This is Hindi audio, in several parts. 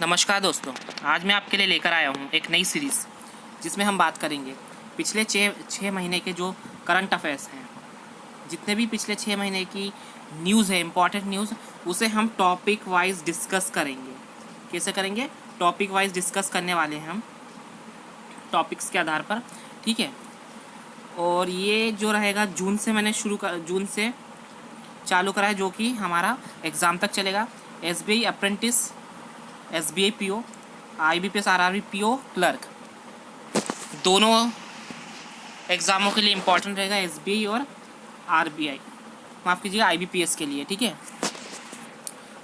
नमस्कार दोस्तों, आज मैं आपके लिए लेकर आया हूँ एक नई सीरीज़ जिसमें हम बात करेंगे पिछले छः महीने के जो करंट अफेयर्स हैं। जितने भी पिछले 6 महीने की न्यूज़ है, इम्पॉर्टेंट न्यूज़, उसे हम टॉपिक वाइज डिस्कस करेंगे। कैसे करेंगे? टॉपिक वाइज डिस्कस करने वाले हैं हम, टॉपिक्स के आधार पर। ठीक है। और ये जो रहेगा जून से चालू करा है, जो कि हमारा एग्ज़ाम तक चलेगा। SBI apprentice, SBI PO, IBPS RRB PO clerk, दोनों एग्ज़ामों के लिए इम्पोर्टेंट रहेगा। SBI और RBI, माफ़ कीजिएगा, IBPS के लिए। ठीक है।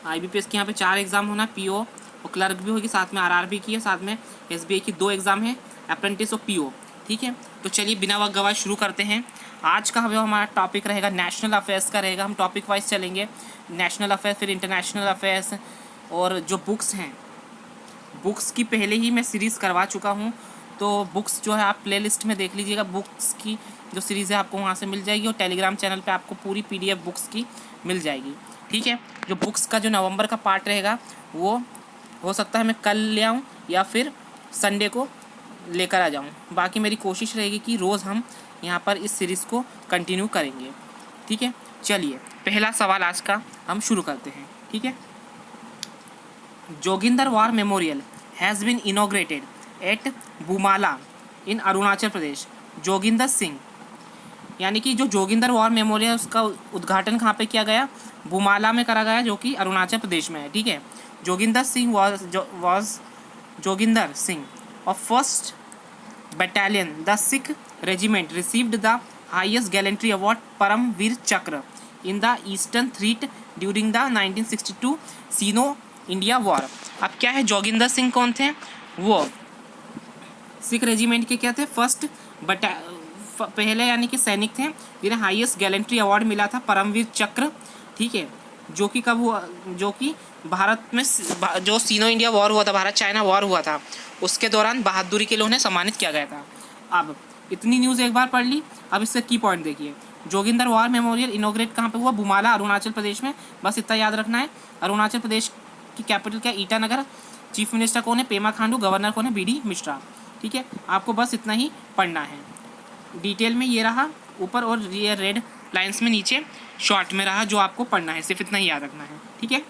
IBPS के यहाँ पे 4 एग्ज़ाम होना, PO और क्लर्क भी होगी, साथ में RRB की है, साथ में SBI की 2 एग्ज़ाम है, अप्रेंटिस और PO। ठीक है। तो चलिए बिना वक्त गवाए शुरू करते हैं। आज का जो हमारा टॉपिक रहेगा नेशनल अफेयर्स का रहेगा। हम टॉपिक वाइज चलेंगे, नेशनल अफेयर्स, फिर इंटरनेशनल अफेयर्स। और जो बुक्स हैं, बुक्स की पहले ही मैं सीरीज़ करवा चुका हूँ, तो बुक्स जो है आप प्लेलिस्ट में देख लीजिएगा। बुक्स की जो सीरीज़ है आपको वहाँ से मिल जाएगी, और टेलीग्राम चैनल पे आपको पूरी PDF बुक्स की मिल जाएगी। ठीक है। जो बुक्स का जो नवंबर का पार्ट रहेगा वो हो सकता है मैं कल ले आऊँ या फिर संडे को लेकर आ जाऊँ। बाकी मेरी कोशिश रहेगी कि रोज़ हम यहाँ पर इस सीरीज़ को कंटिन्यू करेंगे। ठीक है। चलिए पहला सवाल आज का हम शुरू करते हैं। ठीक है। Joginder war memorial has been inaugurated at Bumla in Arunachal Pradesh. Joginder Singh, यानी कि जो जोगिंदर वार मेमोरियल है उसका उद्घाटन कहाँ पे किया गया? बुमाला में करा गया, जो कि अरुणाचल प्रदेश में है। ठीक है। Joginder Singh of first battalion the Sikh regiment received the highest gallantry award Paramvir चक्र in the eastern threat during the 1962 Sino India war. अब क्या है, जोगिंदर सिंह कौन थे? वो सिख रेजिमेंट के क्या थे? पहले यानी कि सैनिक थे जिन्हें हाईएस्ट गैलेंट्री अवार्ड मिला था, परमवीर चक्र। ठीक है। जो कि कब हुआ? जो कि भारत में जो सीनो इंडिया वॉर हुआ था, भारत चाइना वॉर हुआ था, उसके दौरान बहादुरी के लिए उन्हें सम्मानित किया गया था। अब इतनी न्यूज़ एक बार पढ़ ली, अब इससे की पॉइंट देखिए। जोगिंदर वार मेमोरियल इनोग्रेट कहाँ पे हुआ? बुमाला, अरुणाचल प्रदेश में। बस इतना याद रखना है। अरुणाचल प्रदेश की कैपिटल क्या? ईटानगर। चीफ मिनिस्टर कौन है? पेमा खांडू। गवर्नर कौन है? BD मिश्रा। ठीक है। आपको बस इतना ही पढ़ना है। डिटेल में ये रहा ऊपर, और ये रेड लाइंस में नीचे शॉर्ट में रहा जो आपको पढ़ना है। सिर्फ इतना ही याद रखना है। ठीक है।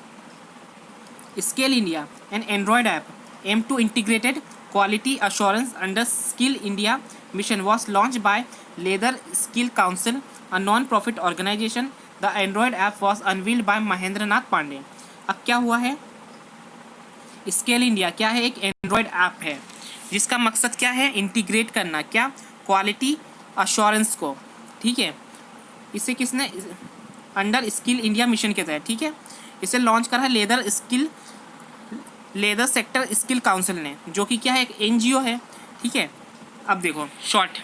Scale India an Android app M two integrated quality assurance under skill India mission was launch by leather skill council, a non profit organisation. The Android app was unveiled by Mahendra Nath Pandey. अब क्या हुआ है? स्केल इंडिया क्या है? एक एंड्रॉयड ऐप है जिसका मकसद क्या है? इंटीग्रेट करना, क्या? क्वालिटी अश्योरेंस को। ठीक है। इसे किसने? अंडर स्किल इंडिया मिशन के तहत। ठीक है। इसे लॉन्च करा है लेदर सेक्टर स्किल काउंसिल ने, जो कि क्या है? एक NGO है। ठीक है। अब देखो शॉर्ट,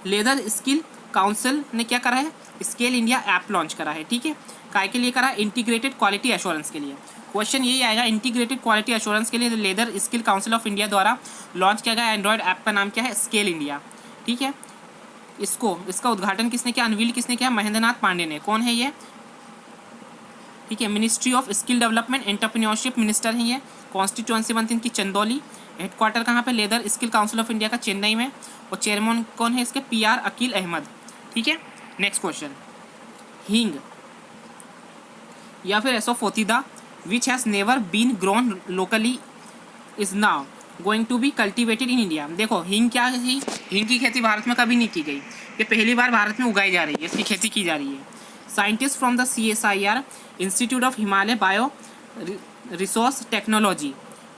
लेदर स्किल काउंसिल ने क्या करा है? स्केल इंडिया ऐप लॉन्च करा है। ठीक है। काय के लिए करा? इंटीग्रेटेड क्वालिटी एश्योरेंस के लिए। क्वेश्चन यही आएगा, इंटीग्रेटेड क्वालिटी एश्योरेंस के लिए leather skill council of India द्वारा लॉन्च किया गया एंड्रॉयड ऐप का नाम क्या है? Scale India. ठीक है। इसका उद्घाटन किसने किया? अनवील किसने किया? महेंद्र नाथ पांडे ने। कौन है ये? ठीक है। Ministry of skill development entrepreneurship minister हैं ये। कॉन्स्टिट्यूंसी बनती है इनकी चंदौली। हेडक्वार्टर कहाँ पे? Leather skill council of India का चेन्नई में। और चेयरमैन कौन है इसके? PR अकील अहमद। ठीक है। नेक्स्ट क्वेश्चन, हींग या फिर asafoetida which has never been grown locally is now going to be cultivated in India. देखो हींग क्या है? हींग की खेती भारत में कभी नहीं की गई, ये पहली बार भारत में उगाई जा रही है, इसकी खेती की जा रही है। Scientist from the CSIR institute of Himalaya bio resource technology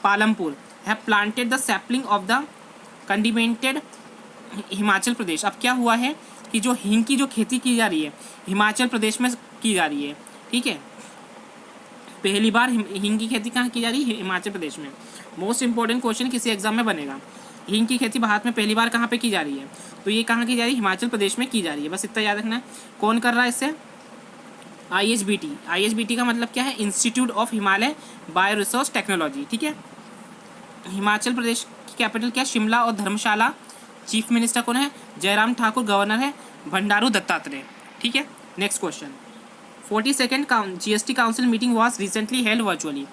Palampur have planted the sapling of the condimented Himachal Pradesh. अब क्या हुआ है कि जो हींग की जो खेती की जा रही है हिमाचल प्रदेश में की जा रही है। ठीक है। पहली बार हींग की खेती कहाँ की जा रही है? हिमाचल प्रदेश में। मोस्ट इंपॉर्टेंट क्वेश्चन किसी एग्जाम में बनेगा, हींग की खेती भारत में पहली बार कहाँ पे की जा रही है? तो ये कहाँ की जा रही है? हिमाचल प्रदेश में की जा रही है। बस इतना याद रखना है। कौन कर रहा है इसे? ISBT का मतलब क्या है? Institute of Himalaya bio resource technology. ठीक है। हिमाचल प्रदेश की कैपिटल क्या? शिमला और धर्मशाला। चीफ मिनिस्टर कौन है? जयराम ठाकुर। गवर्नर है बंडारू दत्तात्रेय। ठीक है। Next question, 42nd GST council meeting was recently held virtually.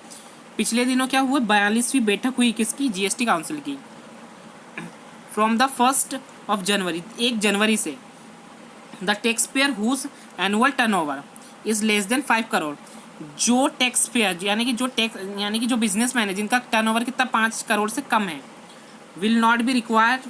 पिछले दिनों क्या हुआ, 42वीं बैठक हुई किसकी, जीएसटी काउंसिल की। फ्रॉम द 1 जनवरी, 1 जनवरी से the tax payer whose annual turnover is less than 5 crore, जो टैक्स पेयर यानी कि जो बिजनेसमैन है जिनका टर्नओवर कितना 5 करोड़ से कम है, will not be required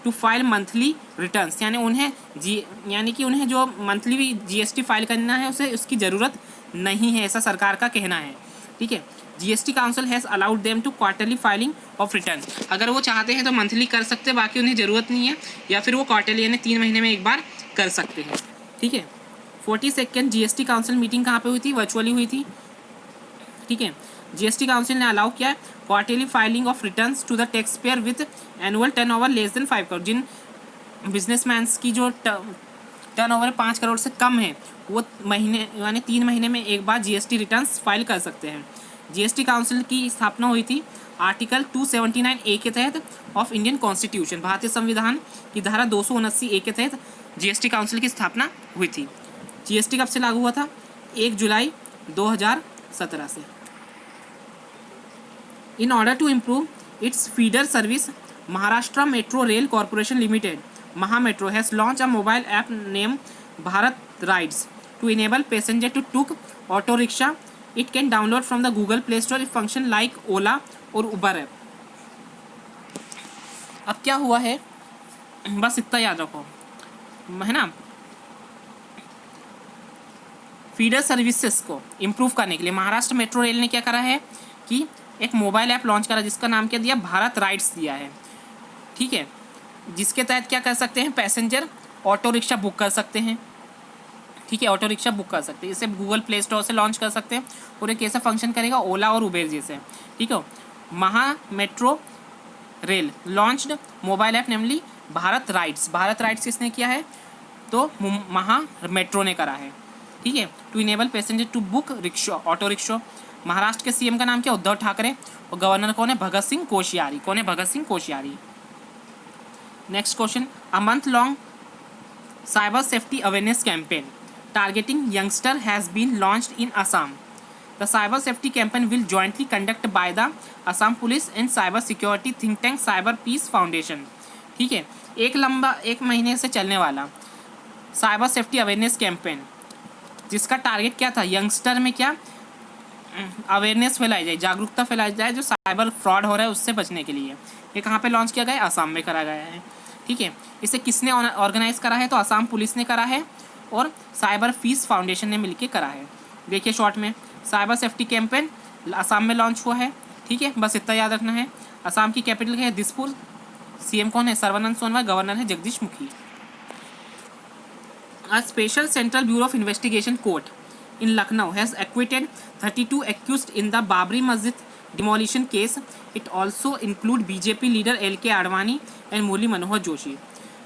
to file monthly returns, यानी कि उन्हें जो मंथली जीएसटी फाइल करना है उसे उसकी ज़रूरत नहीं है, ऐसा सरकार का कहना है। ठीक है, GST council has allowed them to quarterly filing of return, अगर वो चाहते हैं तो मंथली कर सकते हैं, बाकी उन्हें ज़रूरत नहीं है, या फिर वो क्वार्टरली यानी 3 महीने में एक बार कर सकते हैं। ठीक है, 42nd जीएसटी काउंसिल मीटिंग कहाँ पे हुई थी, वर्चुअली हुई थी। ठीक है, जीएसटी काउंसिल ने अलाउ किया quarterly filing of returns to the tax payer with annual turnover less than 5 crore, जिन बिजनेसमैन्स की जो टर्नओवर 5 करोड़ से कम है वो महीने यानी 3 महीने में एक बार जीएसटी रिटर्न्स फाइल कर सकते हैं। जीएसटी काउंसिल की स्थापना हुई थी आर्टिकल 279A के तहत ऑफ इंडियन कॉन्स्टिट्यूशन, भारतीय संविधान की धारा 279A के तहत जीएसटी काउंसिल की स्थापना हुई थी। जीएसटी कब से लागू हुआ था, 1 जुलाई 2017 से। In order to improve its feeder service, Maharashtra metro rail corporation limited Mahametro has launch a mobile app name Bharat rides to enable passenger to book auto rickshaw. It can download from the Google Play Store function like Ola और उबर ऐप। अब क्या हुआ है, बस इतना याद रखो, है ना। फीडर सर्विसेज को इम्प्रूव करने के लिए महाराष्ट्र मेट्रो रेल ने क्या करा है कि एक मोबाइल ऐप लॉन्च करा जिसका नाम क्या दिया, भारत राइड्स दिया है। ठीक है, जिसके तहत क्या कर सकते हैं, पैसेंजर ऑटो रिक्शा बुक कर सकते हैं। ठीक है, ऑटो रिक्शा बुक कर सकते हैं, इसे गूगल प्ले स्टोर से लॉन्च कर सकते हैं और एक कैसा फंक्शन करेगा, ओला और उबेर जैसे। ठीक है, Maha metro rail launched mobile app namely Bharat rides. Bharat rides किसने किया है, तो महा मेट्रो ने करा है। ठीक है, to enable passenger to book rickshaw auto rickshaw. Maharashtra के सीएम का नाम क्या, उद्धव ठाकरे, और गवर्नर कौन है, भगत सिंह कोश्यारी। कौन है, Bhagat Singh Koshyari. Next question, a month long cyber safety awareness campaign targeting youngster has been launched in Assam. The cyber safety campaign will jointly conduct by the Assam police and cyber security think tank cyber peace foundation. ठीक है, एक महीने से चलने वाला साइबर सेफ्टी अवेयरनेस कैंपेन, जिसका टारगेट क्या था, यंगस्टर में क्या अवेयरनेस फैलाई जाए, जागरूकता फैलाई जाए जो साइबर फ्रॉड हो रहा है उससे बचने के लिए। ये कहाँ पे लॉन्च किया गया है, असम में करा गया है। ठीक है, इसे किसने ऑर्गेनाइज करा है, तो असम पुलिस ने करा है और साइबर पीस फाउंडेशन ने मिलकर करा है। देखिए शॉर्ट में, साइबर सेफ्टी कैंपेन असम में लॉन्च हुआ है। ठीक है, बस इतना याद रखना है। असम की कैपिटल क्या है, दिसपुर। सीएम कौन है, सर्बानंद सोनोवाल। गवर्नर है जगदीश मुखी। A special Central Bureau of Investigation court in Lucknow has acquitted 32 accused in the Babri Masjid demolition case. It also include BJP leader LK Advani and Murli Manohar Joshi.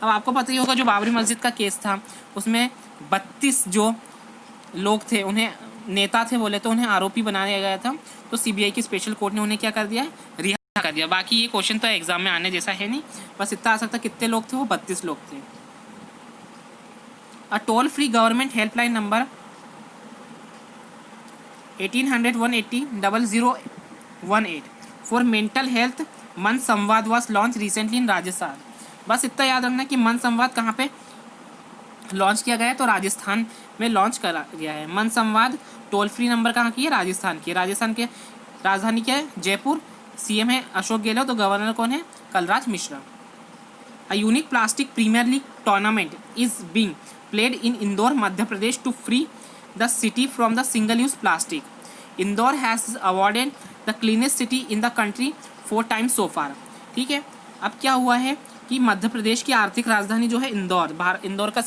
अब आपको पता ही होगा जो बाबरी मस्जिद का केस था उसमें 32 जो लोग थे, उन्हें नेता थे बोले तो उन्हें आरोपी बनाया गया था, तो सीबीआई की स्पेशल कोर्ट ने उन्हें क्या कर दिया है, रिहा कर दिया। बाकी ये क्वेश्चन तो एग्जाम में आने जैसा है नहीं, बस इतना आ सकता कितने लोग थे, वो 32 लोग थे। A toll-free government helpline number 1800-180-0018 for mental health मन संवाद was launched recently in Rajasthan. बस इतना याद रखना कि मन संवाद कहाँ पे लॉन्च किया गया है, तो राजस्थान में लॉन्च करा गया है। मन संवाद टोल फ्री नंबर कहाँ की है, राजस्थान की। राजस्थान के राजधानी क्या है, जयपुर। सीएम है अशोक गहलोत, तो गवर्नर कौन है, Kalraj Mishra. A unique plastic Premier League tournament is being played in Indore, Madhya Pradesh to free the city from the single-use plastic. Indore has awarded the cleanest city in the country 4 times so far. ठीक है, अब क्या हुआ है कि मध्य प्रदेश की आर्थिक राजधानी जो है इंदौर का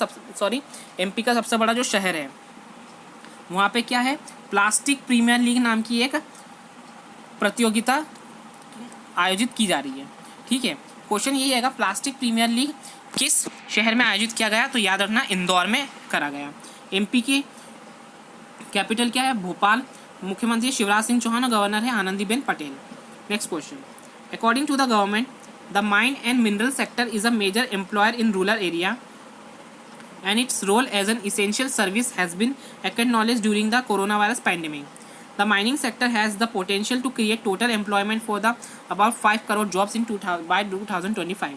एमपी का सबसे बड़ा जो शहर है, वहाँ पे क्या है, प्लास्टिक प्रीमियर लीग नाम की एक प्रतियोगिता आयोजित की जा रही है। ठीक है, क्वेश्चन यही आएगा, प्लास्टिक प्रीमियर लीग किस शहर में आयोजित किया गया, तो याद रखना इंदौर में करा गया। एमपी की कैपिटल क्या है, भोपाल। मुख्यमंत्री शिवराज सिंह चौहान और गवर्नर है Anandiben Patel. Next question, according to the government the mine and mineral sector is a major employer in rural area and its role as an essential service has been acknowledged during the corona virus pandemic. The mining sector has the potential to create total employment for the about 5 crore jobs in by 2025।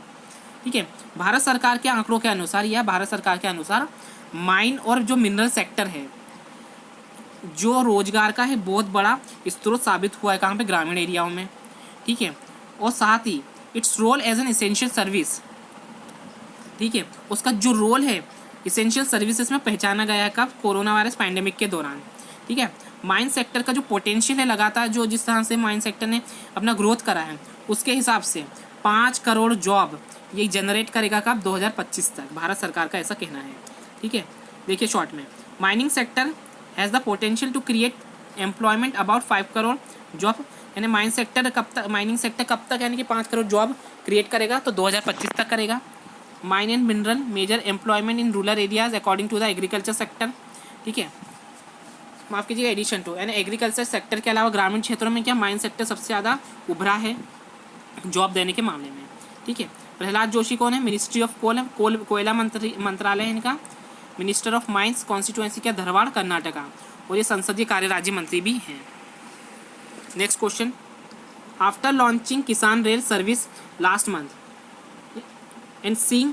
ठीक है, भारत सरकार के आंकड़ों के अनुसार या भारत सरकार के अनुसार माइन और जो मिनरल सेक्टर है जो रोजगार का है बहुत बड़ा स्रोत साबित हुआ है, कहाँ पे, ग्रामीण एरियाओं में। ठीक है, और साथ ही its role as an essential service, ठीक है, उसका जो रोल है इसेंशियल सर्विसेज में पहचाना गया है, कब, कोरोना वायरस पैंडेमिक के दौरान। ठीक है, माइन सेक्टर का जो पोटेंशियल है लगातार, जो जिस तरह से माइन सेक्टर ने अपना ग्रोथ करा है उसके हिसाब से 5 करोड़ जॉब ये जनरेट करेगा कब, 2025 तक, भारत सरकार का ऐसा कहना है। ठीक है, देखिए शॉर्ट में, mining sector has the potential to create employment about 5 crore job, यानी माइनिंग सेक्टर कब तक यानी कि 5 करोड़ जॉब क्रिएट करेगा, तो 2025 तक करेगा। Mine and mineral major employment in rural areas according to the agriculture sector. ठीक है, माफ़ कीजिएगा, एडिशन टू, यानी एग्रीकल्चर सेक्टर के अलावा ग्रामीण क्षेत्रों में क्या माइन सेक्टर सबसे ज़्यादा उभरा है जॉब देने के मामले में। ठीक है, प्रहलाद जोशी कौन है, मिनिस्ट्री ऑफ कोयला मंत्रालय है इनका, मिनिस्टर ऑफ माइंस, कॉन्स्टिट्यूएंसी क्या, धारवाड़, कर्नाटका, और ये संसदीय कार्य राज्य मंत्री भी हैं। नेक्स्ट क्वेश्चन, आफ्टर लॉन्चिंग किसान rail service last month and seeing,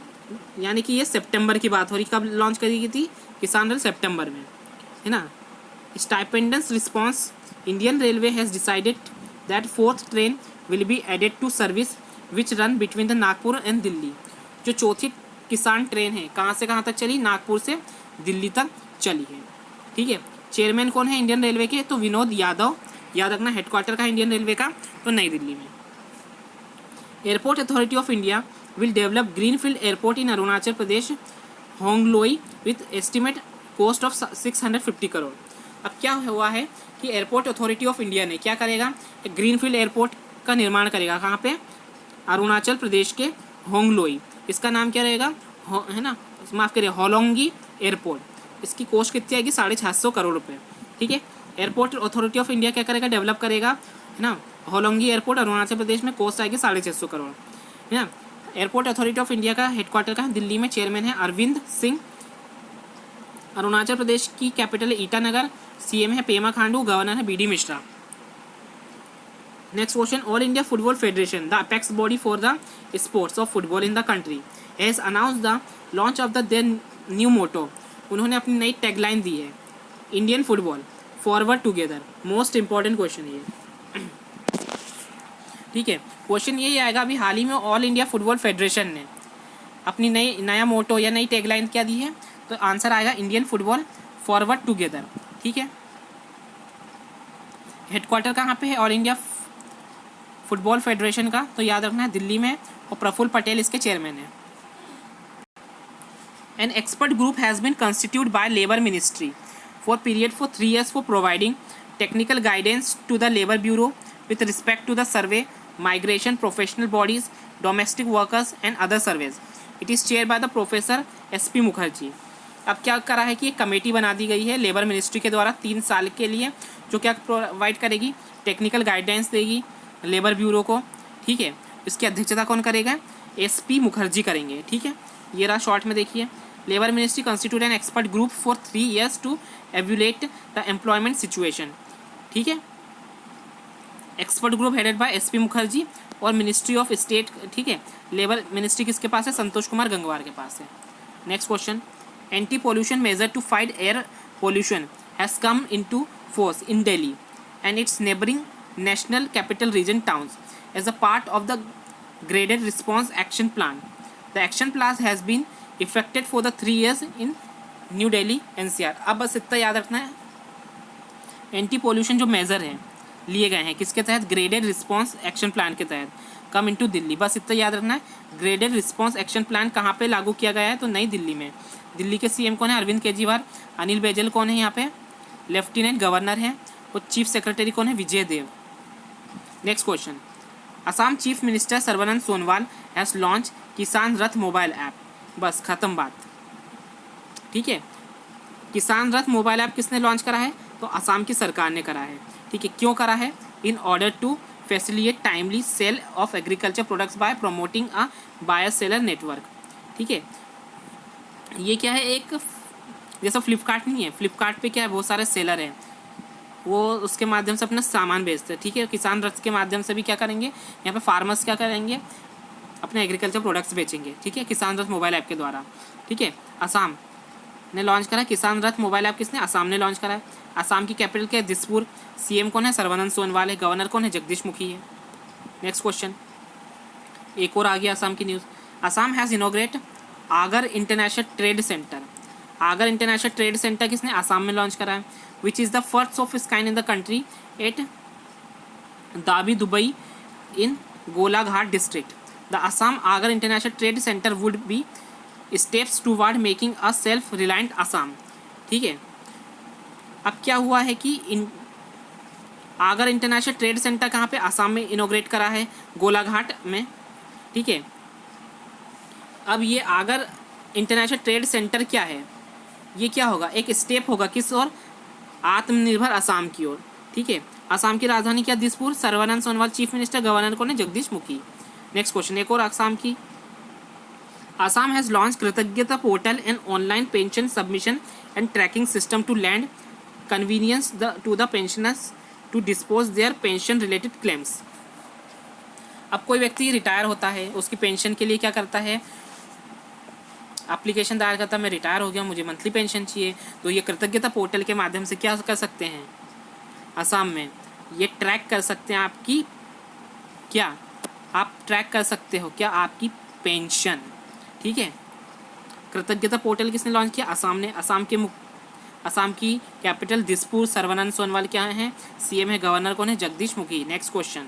यानी कि ये सितंबर की बात हो रही, कब लॉन्च करी गई थी, किसान रेल सितंबर में, है ना। Stipends response, Indian railway has decided that 4th train will be added to service which run between the Nagpur and Delhi. जो चौथी किसान ट्रेन है कहाँ से कहाँ तक चली, नागपुर से दिल्ली तक चली है। ठीक है, चेयरमैन कौन है इंडियन रेलवे के, तो विनोद यादव, याद रखना, हेडक्वार्टर का इंडियन रेलवे का, तो नई दिल्ली में। Airport authority of India will develop greenfield airport in Arunachal Pradesh, Hongloi with estimate cost of 650 crore. अब क्या हुआ है कि एयरपोर्ट अथॉरिटी ऑफ इंडिया ने क्या करेगा, एक ग्रीनफील्ड एयरपोर्ट का निर्माण करेगा, कहाँ पे, अरुणाचल प्रदेश के होंगलोई। इसका नाम क्या रहेगा, है ना, माफ़ करिए, होलोंगी एयरपोर्ट। इसकी कॉस्ट कितनी आएगी, 650 करोड़ रुपये। ठीक है, एयरपोर्ट अथॉरिटी ऑफ इंडिया क्या करेगा, डेवलप करेगा, है ना, होलोंगी एयरपोर्ट अरुणाचल प्रदेश में, कॉस्ट आएगी 650 करोड़, है ना। एयरपोर्ट अथॉरिटी ऑफ इंडिया का हेडक्वार्टर का दिल्ली में, चेयरमैन है अरविंद सिंह। अरुणाचल प्रदेश की कैपिटल है ईटानगर, सीएम है पेमा खांडू, गवर्नर है BD Mishra. Next question, all India football federation, the apex body for the sports of football in the country, has announce the launch of the their new motto. उन्होंने अपनी नई टैगलाइन दी है, Indian football forward together. Most important question है ये। ठीक है, क्वेश्चन यही आएगा, अभी हाल ही में ऑल इंडिया फुटबॉल फेडरेशन ने अपनी नया मोटो या नई टैगलाइन क्या दी है, तो आंसर आएगा इंडियन फुटबॉल फॉरवर्ड टुगेदर। ठीक है, हेडक्वार्टर कहाँ पे है ऑल इंडिया फुटबॉल फेडरेशन का, तो याद रखना है दिल्ली में, और प्रफुल्ल पटेल इसके चेयरमैन है। An expert group has been constitute by labour ministry for period for 3 years for providing technical guidance to the labour bureau with respect to the survey, migration, professional bodies, domestic workers and other surveys. It is chaired by the Professor SP Mukherjee. अब क्या करा है कि एक कमेटी बना दी गई है लेबर मिनिस्ट्री के द्वारा 3 साल के लिए, जो क्या प्रोवाइड करेगी, टेक्निकल गाइडेंस देगी लेबर ब्यूरो को। ठीक है, इसकी अध्यक्षता कौन करेगा, SP मुखर्जी करेंगे। ठीक है, ये रहा शॉर्ट में, देखिए, labour ministry constitute an expert group for 3 years to evaluate the employment situation. ठीक है, expert group headed by SP Mukherjee और मिनिस्ट्री ऑफ स्टेट। ठीक है, लेबर मिनिस्ट्री किसके पास है, संतोष कुमार गंगवार के पास है। Next question, anti pollution measure to fight air pollution has come into force in Delhi and its neighbouring national capital region towns as a part of the graded response action plan. The action plan has been effected for the 3 years in new Delhi NCR। अब बस इतना याद रखना है, एंटी पोल्यूशन जो मेजर है लिए गए हैं किसके तहत, ग्रेडेड रिस्पॉन्स एक्शन प्लान के तहत, कम इनटू दिल्ली। बस इतना याद रखना है, ग्रेडेड रिस्पॉन्स एक्शन प्लान कहाँ पे लागू किया गया है, तो नई दिल्ली में। दिल्ली के CM कौन है, अरविंद केजरीवाल। अनिल बैजल कौन है यहाँ पे, लेफ्टिनेंट गवर्नर है, और चीफ सेक्रेटरी कौन है, Vijay Dev. Next question, Assam chief minister Sarbananda Sonowal has launch Kisan Rath mobile app. बस खत्म बात। ठीक है, किसान रथ मोबाइल ऐप किसने लॉन्च करा है, तो असम की सरकार ने करा है। ठीक है, क्यों करा है, in order to facilitate timely sale of agriculture products by promoting a buyer seller network. ठीक है, ये क्या है, एक जैसा फ्लिपकार्ट नहीं है, फ्लिपकार्ट पे क्या है, बहुत सारे सेलर हैं, वो उसके माध्यम से अपना सामान बेचते हैं, ठीक है। किसान रथ के माध्यम से भी क्या करेंगे, यहाँ पे फार्मर्स क्या करेंगे, अपने एग्रीकल्चर प्रोडक्ट्स बेचेंगे, ठीक है, किसान रथ मोबाइल ऐप के द्वारा, ठीक है। असम ने लॉन्च करा किसान रथ मोबाइल ऐप, किसने, असम ने लॉन्च करा है। असम की कैपिटल क्या है, दिसपुर। सीएम कौन है, सर्बानंद सोनोवाल है। गवर्नर कौन है, जगदीश मुखी है। नेक्स्ट क्वेश्चन, एक और आ गया असम की news. Assam has inaugurate Agar international trade centre. Agar international trade centre किसने, असम में लॉन्च करा है। Which is the first of its kind in the country at दाबी दुबई in Golaghat district. The Assam Agar international trade centre would be steps toward making a self reliant Assam, ठीक है। अब क्या हुआ है कि इन आगर इंटरनेशनल ट्रेड सेंटर कहाँ पे, असम में इनोग्रेट करा है, गोलाघाट में, ठीक है। अब ये आगर इंटरनेशनल ट्रेड सेंटर क्या है, ये क्या होगा, एक स्टेप होगा किस ओर, आत्मनिर्भर असम की ओर, ठीक है। असम की राजधानी क्या, Dispur. Sarbananda Sonowal chief minister. Governor कौन है, जगदीश मुखी। नेक्स्ट क्वेश्चन, एक और असम की। Assam has launched Kritagata portal, an online pension submission and tracking system to lend convenience to the pensioners to dispose their pension related claims. अब कोई व्यक्ति रिटायर होता है, उसकी पेंशन के लिए क्या करता है, एप्लीकेशन दायर करता है, मैं रिटायर हो गया, मुझे मंथली पेंशन चाहिए, तो ये कृतज्ञता पोर्टल के माध्यम से क्या कर सकते हैं, असम में ये ट्रैक कर सकते हैं आपकी, क्या आप ट्रैक कर सकते हो क्या, आपकी पेंशन, ठीक है। कृतज्ञता पोर्टल किसने लॉन्च किया, असम ने। असम की कैपिटल दिसपुर। सर्बानंद सोनोवाल क्या है, सीएम है। गवर्नर कौन है, Jagdish Mukhi. Next question,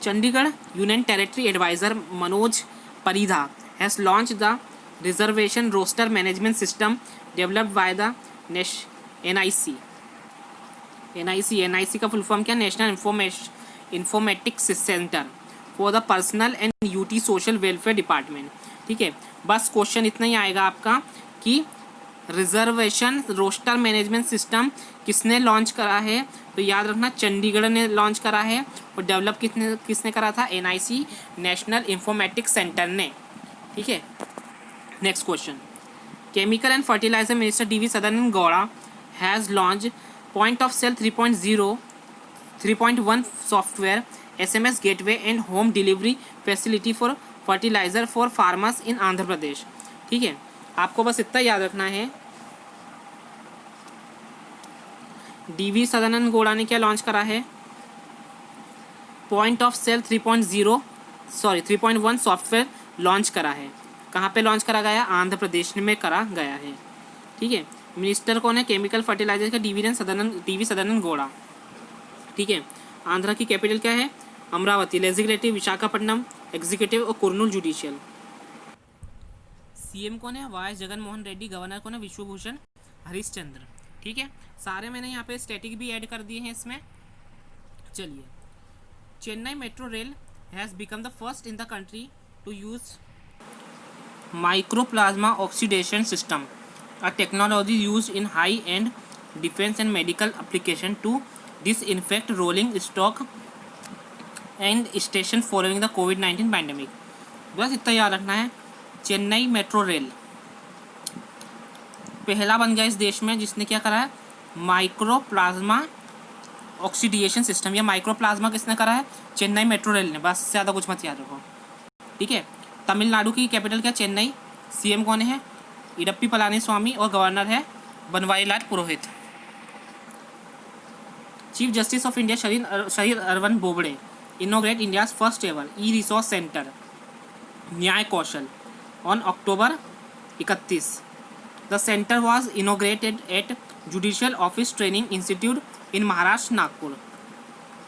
Chandigarh union territory adviser Manoj Parida has launch the reservation roster management system developed by the NIC. NIC का फुल फॉर्म क्या, national informatics centre for the personnel and UT social welfare department, ठीक है। बस क्वेश्चन इतना ही आएगा आपका कि रिजर्वेशन रोस्टर मैनेजमेंट सिस्टम किसने लॉन्च करा है, तो याद रखना चंडीगढ़ ने लॉन्च करा है, और डेवलप किसने करा था, एनआईसी नेशनल इंफॉर्मेटिक्स सेंटर ने, ठीक है। Next question, chemical and fertiliser minister DV Sadananda Gowda has launch point of sale 3.1 software SMS gateway and home delivery facility for fertiliser for farmers in Andhra Pradesh, ठीक है। आपको बस इतना याद रखना है, डीवी सदानंद गौड़ा ने क्या लॉन्च करा है, point of sale 3.1 software launch करा है। कहाँ पे लॉन्च करा गया, आंध्र प्रदेश में करा गया है, ठीक है। मिनिस्टर कौन है, केमिकल फर्टिलाइजर का डीवी सदानंद गौड़ा, ठीक है। आंध्रा की कैपिटल क्या है, अमरावती। लेजिस्लेटिव विशाखापट्टनम, एग्जीक्यूटिव और कुर्नूल जुडिशियल। सीएम कौन है, वाई जगन मोहन रेड्डी। गवर्नर कौन है, विश्वभूषण हरिश्चंद्र, ठीक है। सारे मैंने यहाँ पे स्टैटिक भी ऐड कर दिए हैं इसमें। चलिए, Chennai metro rail has become the first in the country to use microplasma oxidation system, a technology used in high-end defense and medical application to disinfect rolling stock and station following the COVID-19 pandemic. बस इतना याद रखना है। चेन्नई मेट्रो रेल पहला बन गया इस देश में जिसने क्या करा है, माइक्रोप्लाज्मा ऑक्सीडेशन सिस्टम, या माइक्रोप्लाज्मा किसने करा है, चेन्नई मेट्रो रेल ने। बस ज़्यादा कुछ मत याद रखो, ठीक है। तमिलनाडु की कैपिटल क्या, चेन्नई। सीएम कौन है, इडप्पी पलानीस्वामी, और गवर्नर है Banwarilal Purohit. Chief justice of India Sharad Arvind Bobde inaugurate India's first ever e resource centre Nyaya Kaushal on October 31। The centre was inaugurated at judicial office training institute in Maharashtra, Nagpur.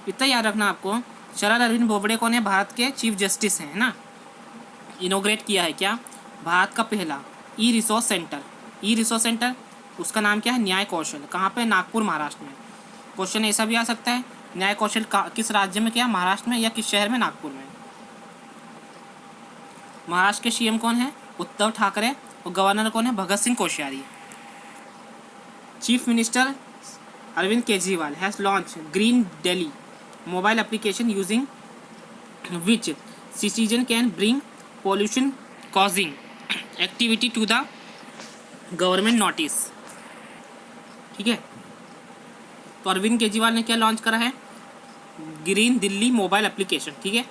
इतना याद रखना आपको। शरद अरविंद बोबड़े कौन है, भारत के चीफ जस्टिस हैं ना। इनोग्रेट किया है क्या, भारत का पहला ई रिसोर्स सेंटर। ई रिसोर्स सेंटर उसका नाम क्या है, न्याय कौशल। कहाँ पे, नागपुर, महाराष्ट्र में। क्वेश्चन ऐसा भी आ सकता है, न्याय कौशल किस राज्य में क्या, महाराष्ट्र में, या किस शहर में, नागपुर में। महाराष्ट्र के सीएम कौन है, उद्धव ठाकरे, और गवर्नर कौन है, Bhagat Singh Koshyari. Chief minister Arvind Kejriwal has launch green Delhi mobile application using which citizen can bring pollution causing activity to the government notice, ठीक है। तो अरविंद केजरीवाल ने क्या लॉन्च करा है, ग्रीन दिल्ली मोबाइल एप्लीकेशन, ठीक है।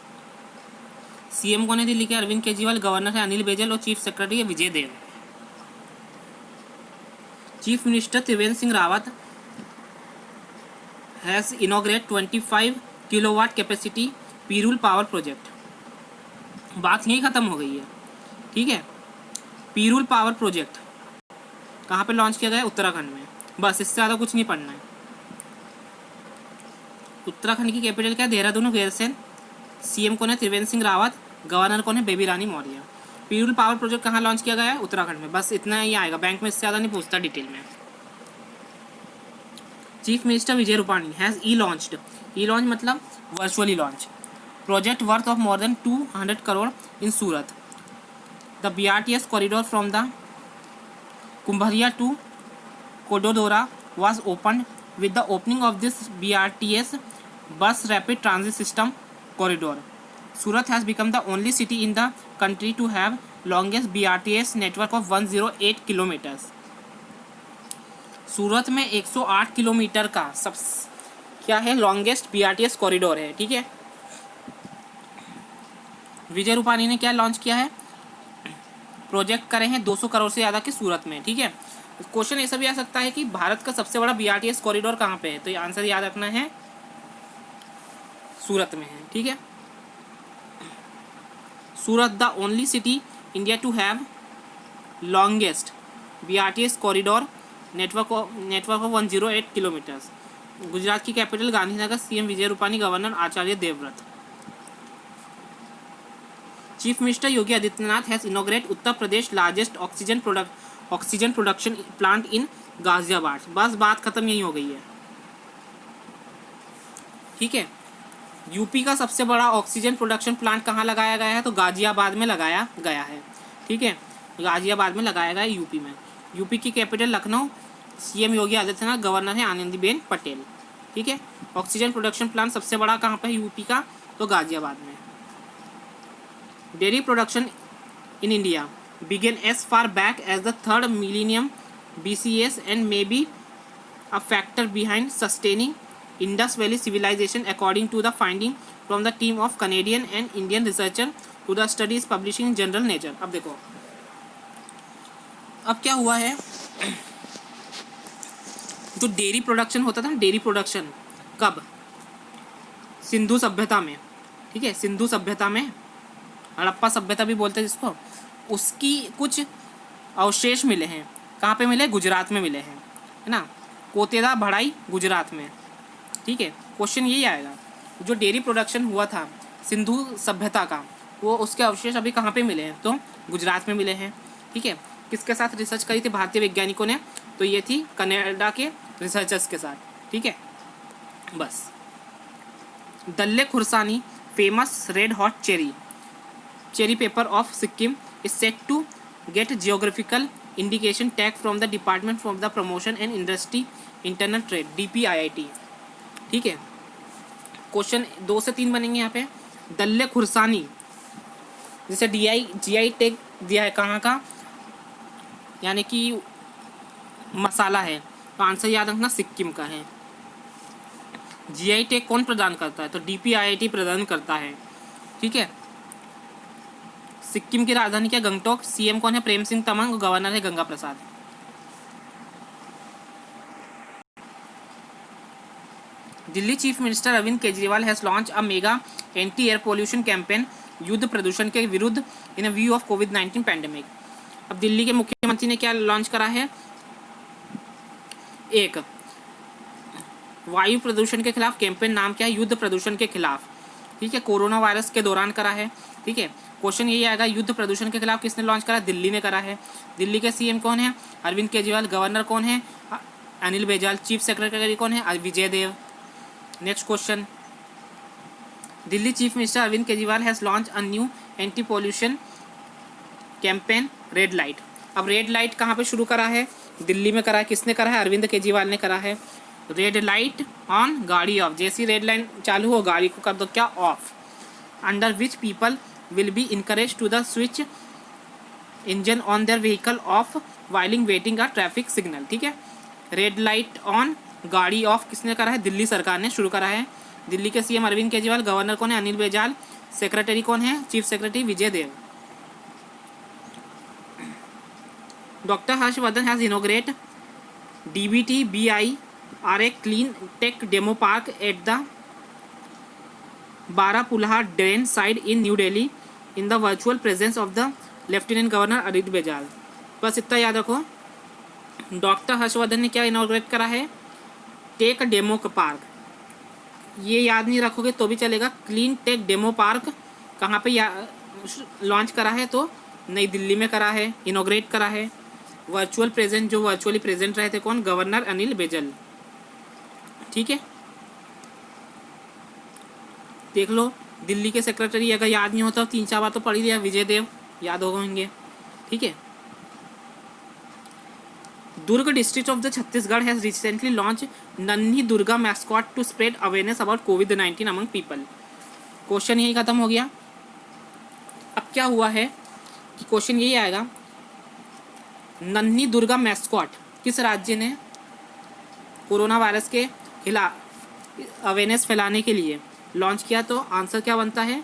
सीएम कौन है दिल्ली के, अरविंद केजरीवाल, गवर्नर है अनिल बैजल और चीफ सेक्रेटरी है Vijay Dev. Chief minister Trivendra Singh Rawat has inaugurate 25 kilowatt capacity Pirul power project. बात यहीं खत्म हो गई है, ठीक है। पीरूल पावर प्रोजेक्ट कहाँ पे लॉन्च किया गया है, उत्तराखंड में। बस इससे ज़्यादा कुछ नहीं पढ़ना है। उत्तराखंड की कैपिटल क्या है, देहरादून और गैरसैंण। सीएम कौन है, त्रिवेंद्र सिंह रावत। गवर्नर कौन है, बेबी रानी मौर्य। पीरूल पावर प्रोजेक्ट कहाँ लॉन्च किया गया है, उत्तराखंड में। बस इतना ही आएगा, बैंक में इससे ज़्यादा नहीं पूछता डिटेल में। Chief minister Vijay Rupani has e launched, e launch मतलब virtually launch, project worth of more than 200 crore in Surat. The BRTS corridor from the Kumbharia to Kadodara was opened with the opening of this BRTS bus rapid transit system corridor. Surat has become the only city in the country to have longest BRTS network of 108 kilometers. सूरत में 108 किलोमीटर का सब क्या है, लॉन्गेस्ट BRTS कॉरिडोर है, ठीक है। विजय रूपाणी ने क्या लॉन्च किया है, प्रोजेक्ट करे हैं 200 करोड़ से ज़्यादा के सूरत में, ठीक है। क्वेश्चन ऐसा भी आ सकता है कि भारत का सबसे बड़ा BRTS कॉरिडोर कहाँ पे है, तो ये आंसर याद रखना है, सूरत में है, ठीक है। Surat the only city India to have longest BRTS corridor network of 108 kilometres. Gujarat की capital Gandhinagar. CM Vijay Rupani, governor Acharya Devvrat. Chief minister Yogi Adityanath has inaugurate Uttar Pradesh largest oxygen production plant in Ghaziabad. बस बात खत्म यही हो गई है, ठीक है। यूपी का सबसे बड़ा ऑक्सीजन प्रोडक्शन प्लांट कहाँ लगाया गया है, तो गाजियाबाद में लगाया गया है, ठीक है। गाजियाबाद में लगाया गया है यूपी में। यूपी की capital Lucknow. CM Yogi Adityanath, governor है आनंदीबेन पटेल, ठीक है। ऑक्सीजन प्रोडक्शन प्लांट सबसे बड़ा कहाँ पे है यूपी का, तो गाजियाबाद में। Dairy production in India began as far back as the 3rd millennium BCS and may be a factor behind sustaining Indus Valley civilization according to the finding from the team of Canadian and Indian researcher to the studies publishing in General Nature। अब देखो अब क्या हुआ है, जो डेयरी प्रोडक्शन होता था ना, डेयरी प्रोडक्शन कब, सिंधु सभ्यता में, ठीक है। सिंधु सभ्यता में, हड़प्पा सभ्यता भी बोलते हैं जिसको, उसकी कुछ अवशेष मिले हैं। कहाँ पे मिले, गुजरात में मिले हैं, है ना। कोतेदा भड़ाई गुजरात में, ठीक है। क्वेश्चन यही आएगा, जो डेयरी प्रोडक्शन हुआ था सिंधु सभ्यता का, वो उसके अवशेष अभी कहाँ पे मिले हैं, तो गुजरात में मिले हैं, ठीक है। किसके साथ रिसर्च करी थी भारतीय वैज्ञानिकों ने, तो ये थी कनाडा के रिसर्चर्स के साथ, ठीक है। बस Dalle Khursani famous red hot cherry pepper of Sikkim is set to get geographical indication tag from the Department for the Promotion and Industry Internal Trade DPIIT, ठीक है। क्वेश्चन 2 से 3 बनेंगे यहाँ पे। दल्ले खुरसानी जैसे GI टैग दिया है कहाँ का, यानी कि मसाला है, तो आंसर याद रखना सिक्किम का है। GI टैग कौन प्रदान करता है, तो DPIIT प्रदान करता है, ठीक है। सिक्किम की राजधानी क्या, गंगटोक। सीएम कौन है, प्रेम सिंह तमांग। गवर्नर है Ganga Prasad. Delhi chief minister Arvind Kejriwal has launch a mega anti air pollution campaign युद्ध प्रदूषण के विरुद्ध इन अ व्यू ऑफ कोविड-19 पैंडेमिक। अब दिल्ली के मुख्यमंत्री ने क्या लॉन्च करा है, एक वायु प्रदूषण के खिलाफ कैंपेन, नाम क्या है, युद्ध प्रदूषण के खिलाफ, ठीक है। कोरोना वायरस के दौरान करा है, ठीक है। क्वेश्चन यही आएगा, युद्ध प्रदूषण के खिलाफ किसने लॉन्च करा, दिल्ली ने करा है। दिल्ली के सीएम कौन है, अरविंद केजरीवाल। गवर्नर कौन है, अनिल बैजल। चीफ सेक्रेटरी कौन है, Vijay Dev. Next question, Delhi chief minister Arvind Kejriwal has launch a new anti pollution campaign red light. अब रेड लाइट कहाँ पे शुरू करा है, दिल्ली में करा है। किसने करा है, अरविंद केजरीवाल ने करा है। रेड लाइट ऑन, गाड़ी ऑफ। जैसी रेड लाइन चालू हो गाड़ी को कर दो क्या, of. Under which people will be encouraged to the switch engine on their vehicle of oiling waiting a traffic signal, ठीक है। रेड लाइट ऑन गाड़ी ऑफ किसने करा है? दिल्ली सरकार ने शुरू करा है। दिल्ली के सीएम अरविंद केजरीवाल, गवर्नर कौन है? अनिल बैजल, सेक्रेटरी कौन है? Chief secretary Vijay Dev. Doctor Harshvardhan has inaugurate DBTBI clean tech demo park at the Barapullah drain side in new Delhi in the virtual presence of the lieutenant governor Anil Baijal. बस इतना याद रखो, डॉक्टर हर्षवर्धन ने क्या इनोग्रेट करा है? Tech demo park. ये याद नहीं रखोगे तो भी चलेगा। क्लीन टेक डेमो पार्क कहाँ पे लॉन्च करा है? तो नई दिल्ली में करा है, इनोग्रेट करा है। वर्चुअल प्रेजेंट, जो वर्चुअली प्रेजेंट रहे थे कौन? गवर्नर अनिल बैजल, ठीक है। देख लो, दिल्ली के सेक्रेटरी अगर याद नहीं होता 3-4 बार तो पढ़ ही दिया, विजय देव याद होंगे, ठीक है। Durg district of the Chhattisgarh has recently launch Nanhi Durga mascot to spread awareness about कोविड-19 अमंग पीपल। क्वेश्चन यही खत्म हो गया। अब क्या हुआ है कि क्वेश्चन यही आएगा, नन्ही दुर्गा मैस्कॉट किस राज्य ने कोरोना वायरस के खिलाफ अवेयरनेस फैलाने के लिए लॉन्च किया? तो आंसर क्या बनता है?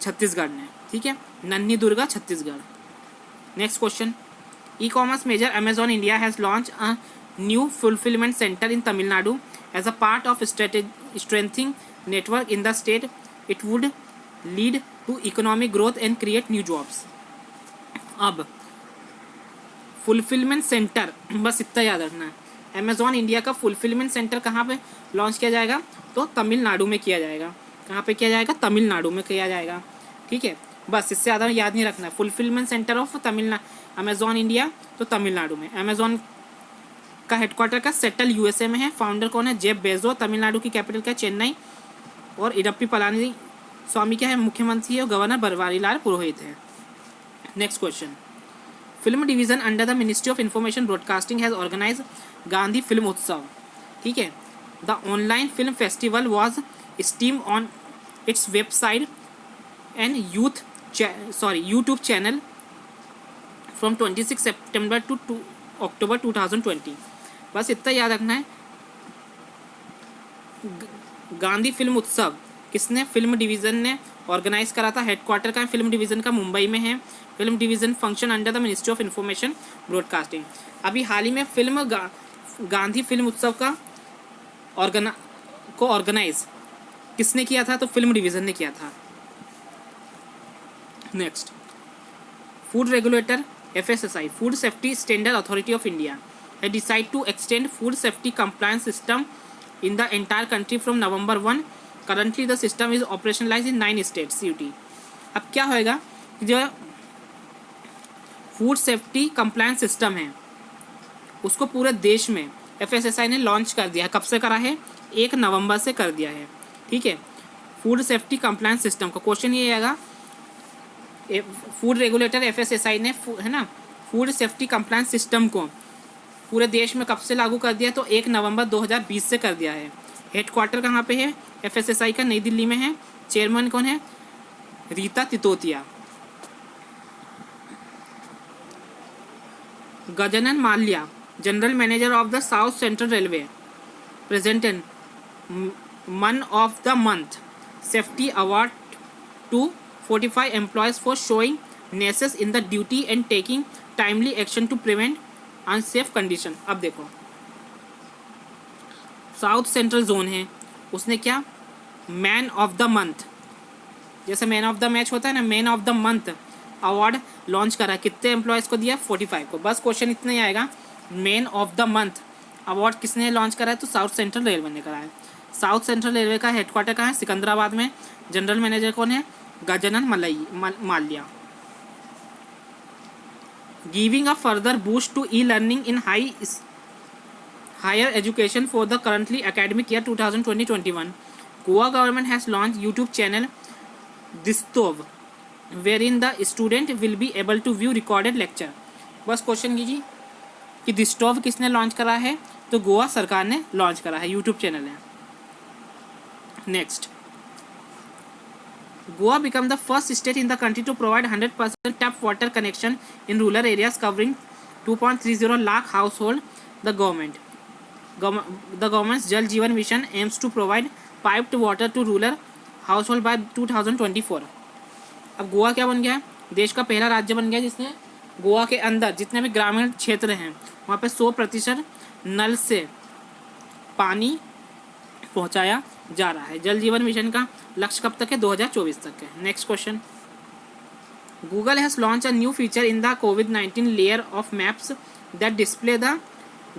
छत्तीसगढ़ ने, ठीक है। नन्ही Durga Chhattisgarh. Next question, e-commerce major Amazon India has launch a new fulfilment centre in Tamil Nadu as a part of strengthening network in the state. It would lead to economic growth and create new jobs. अब फुलफिलमेंट सेंटर, बस इतना याद रखना है, अमेजॉन इंडिया का फुलफिलमेंट सेंटर कहाँ पे लॉन्च किया जाएगा? तो तमिलनाडु में किया जाएगा। कहाँ पे किया जाएगा? तमिलनाडु में किया जाएगा, ठीक है। बस इससे ज़्यादा याद नहीं रखना है। Fulfilment centre of Tamil Nadu, Amazon India तो तमिलनाडु में। अमेजॉन का हेडक्वार्टर का सेटल USA में है। फाउंडर कौन है? जेफ बेजो। तमिलनाडु की कैपिटल क्या? चेन्नई। और इडप्पी पलानी स्वामी क्या है? मुख्यमंत्री है। और गवर्नर बनवारीलाल पुरोहित है। Next question, film division under the ministry of information broadcasting has organise Gandhi film Utsav, ठीक है। The online film festival was stream on its website and YouTube channel from 26 September to October 2020। बस इतना याद रखना है। गांधी फिल्म उत्सव किसने? फिल्म डिवीज़न ने ऑर्गेनाइज करा था। हेडक्वार्टर का फिल्म डिवीज़न का मुंबई में है। Film division function under the ministry of information broadcasting. अभी हाल ही में गांधी फिल्म उत्सव का ऑर्गेनाइज किसने किया था? तो फिल्म डिवीज़न ने किया था। Next, food regulator FSSI, food safety standard authority of India, है decide to extend food safety compliance system in the entire country from November 1. Currently the system is operationalized in 9 states CUT. अब क्या होएगा? जो फूड सेफ्टी कंप्लायंस सिस्टम है उसको पूरे देश में FSSI ने लॉन्च कर दिया है। कब से करा है? 1 नवंबर से कर दिया है, ठीक है। फूड सेफ्टी कंप्लायंस सिस्टम का क्वेश्चन ये आएगा, फूड रेगुलेटर FSSI ने है ना फूड सेफ्टी कंप्लायंस सिस्टम को पूरे देश में कब से लागू कर दिया? तो 1 नवंबर 2020 से कर दिया है। हेडक्वार्टर कहाँ पे है? FSSI का नई दिल्ली में है। चेयरमैन कौन है? Rita Teotia. Gajanan Mallya, general manager of the south central railway, presented man of the month safety award to 45 employees for showing नेसेस in the duty and taking timely action to prevent unsafe condition. अब देखो, साउथ सेंट्रल जोन है, उसने क्या मैन ऑफ द मंथ, जैसे मैन ऑफ द मैच होता है ना, man of the month award launch करा। कितने एम्प्लॉयज़ को दिया? 45 को। बस क्वेश्चन इतना ही आएगा, man of the month award किसने लॉन्च करा है? तो साउथ सेंट्रल रेलवे ने करा है। साउथ सेंट्रल रेलवे का हेडक्वार्टर कहाँ है? सिकंदराबाद में। जनरल मैनेजर कौन है? Gajanan Mallya. Giving a further boost to e-learning in higher education for the currently academic year 2020-21, Goa government has launched YouTube channel Distov, wherein the student will be able to view recorded lecture. बस क्वेश्चन कीजिए कि डिस्टॉव किसने लॉन्च करा है? तो गोवा सरकार ने लॉन्च करा है, यूट्यूब चैनल है। Next, Goa became the first state in the country to provide 100% tap water connection in rural areas covering 2.30 lakh households. The government's Jal Jeevan Mission aims to provide piped water to rural household by 2024. अब गोवा क्या बन गया है? देश का पहला राज्य बन गया जिसने गोवा के अंदर जितने भी ग्रामीण क्षेत्र हैं वहाँ पे 100% नल से पानी पहुँचाया जा रहा है। जल जीवन मिशन का लक्ष्य कब तक है? 2024 तक है। Next question, Google has launch a new feature in the covid layer of maps that display the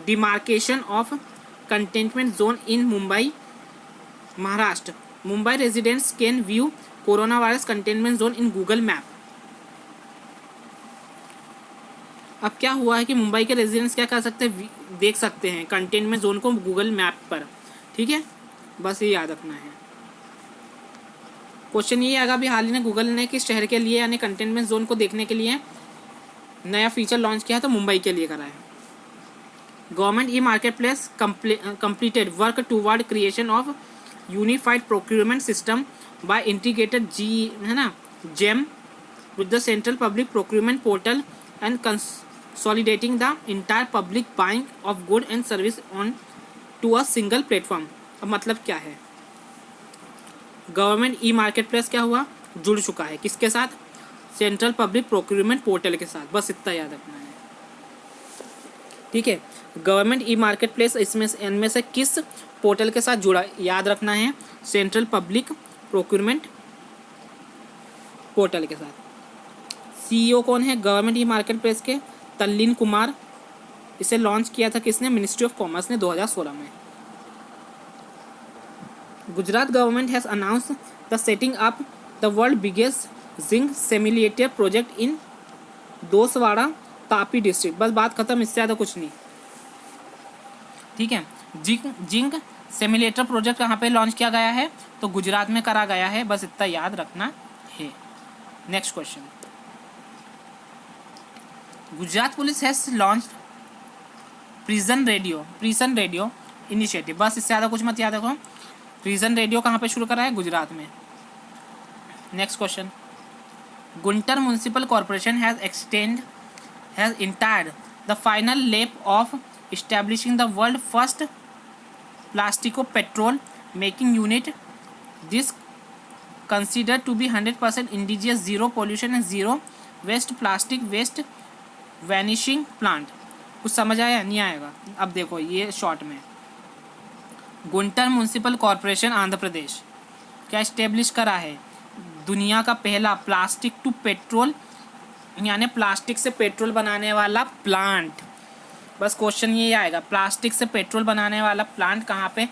demarcation of containment zone in Mumbai Maharashtra. Mumbai residents can view corona virus containment zone in Google map. अब क्या हुआ है कि मुंबई के रेजिडेंट्स क्या कर सकते हैं? देख सकते हैं कंटेनमेंट जोन को गूगल मैप पर। ठीक है, बस ये याद रखना है। क्वेश्चन ये आएगा भी हाल ही में गूगल ने किस शहर के लिए यानी कंटेनमेंट जोन को देखने के लिए नया फीचर लॉन्च किया है? तो मुंबई के लिए करा है। Government e market place completed work toward creation of unified procurement system by integrated GeM with the central public procurement portal and consolidating the entire public buying of good and service on to a single platform. अब मतलब क्या है? गवर्नमेंट ई मार्केट प्लेस क्या हुआ? जुड़ चुका है किसके साथ? सेंट्रल पब्लिक प्रोक्यूरमेंट पोर्टल के साथ। बस इतना याद रखना है। ठीक है, गवर्नमेंट ई मार्केट प्लेस इनमें से किस पोर्टल के साथ जुड़ा? याद रखना है सेंट्रल पब्लिक प्रोक्यूरमेंट पोर्टल के साथ। सीईओ कौन है गवर्नमेंट ई मार्केट प्लेस के? तल्लीन कुमार। इसे लॉन्च किया था किसने? मिनिस्ट्री ऑफ कॉमर्स ने 2016 में। Gujarat government has announced the setting up the world biggest zinc simulator project in Doswada Tapi district. बस बात खत्म, इससे ज़्यादा कुछ नहीं। ठीक है, जिंक सिम्युलेटर प्रोजेक्ट कहाँ पे लॉन्च किया गया है? तो गुजरात में करा गया है। बस इतना याद रखना है। Next question, Gujarat police has launch prison radio initiative. बस इससे ज़्यादा कुछ मत याद रखो। प्रिजन रेडियो कहाँ पे शुरू करा है? गुजरात में। Next question, Guntur municipal corporation has entered the final leap of establishing the world first plastic to petrol making unit. This considered to be 100% indigenous zero pollution and zero waste plastic waste vanishing plant. कुछ समझ आया? नहीं आएगा। अब देखो ये शॉर्ट में, Gunter municipal corporation Andhra Pradesh क्या इस्टेब्लिश करा है? दुनिया का पहला प्लास्टिक टू पेट्रोल यानी प्लास्टिक से पेट्रोल बनाने वाला प्लांट। बस क्वेश्चन ये आएगा, प्लास्टिक से पेट्रोल बनाने वाला प्लांट कहाँ पे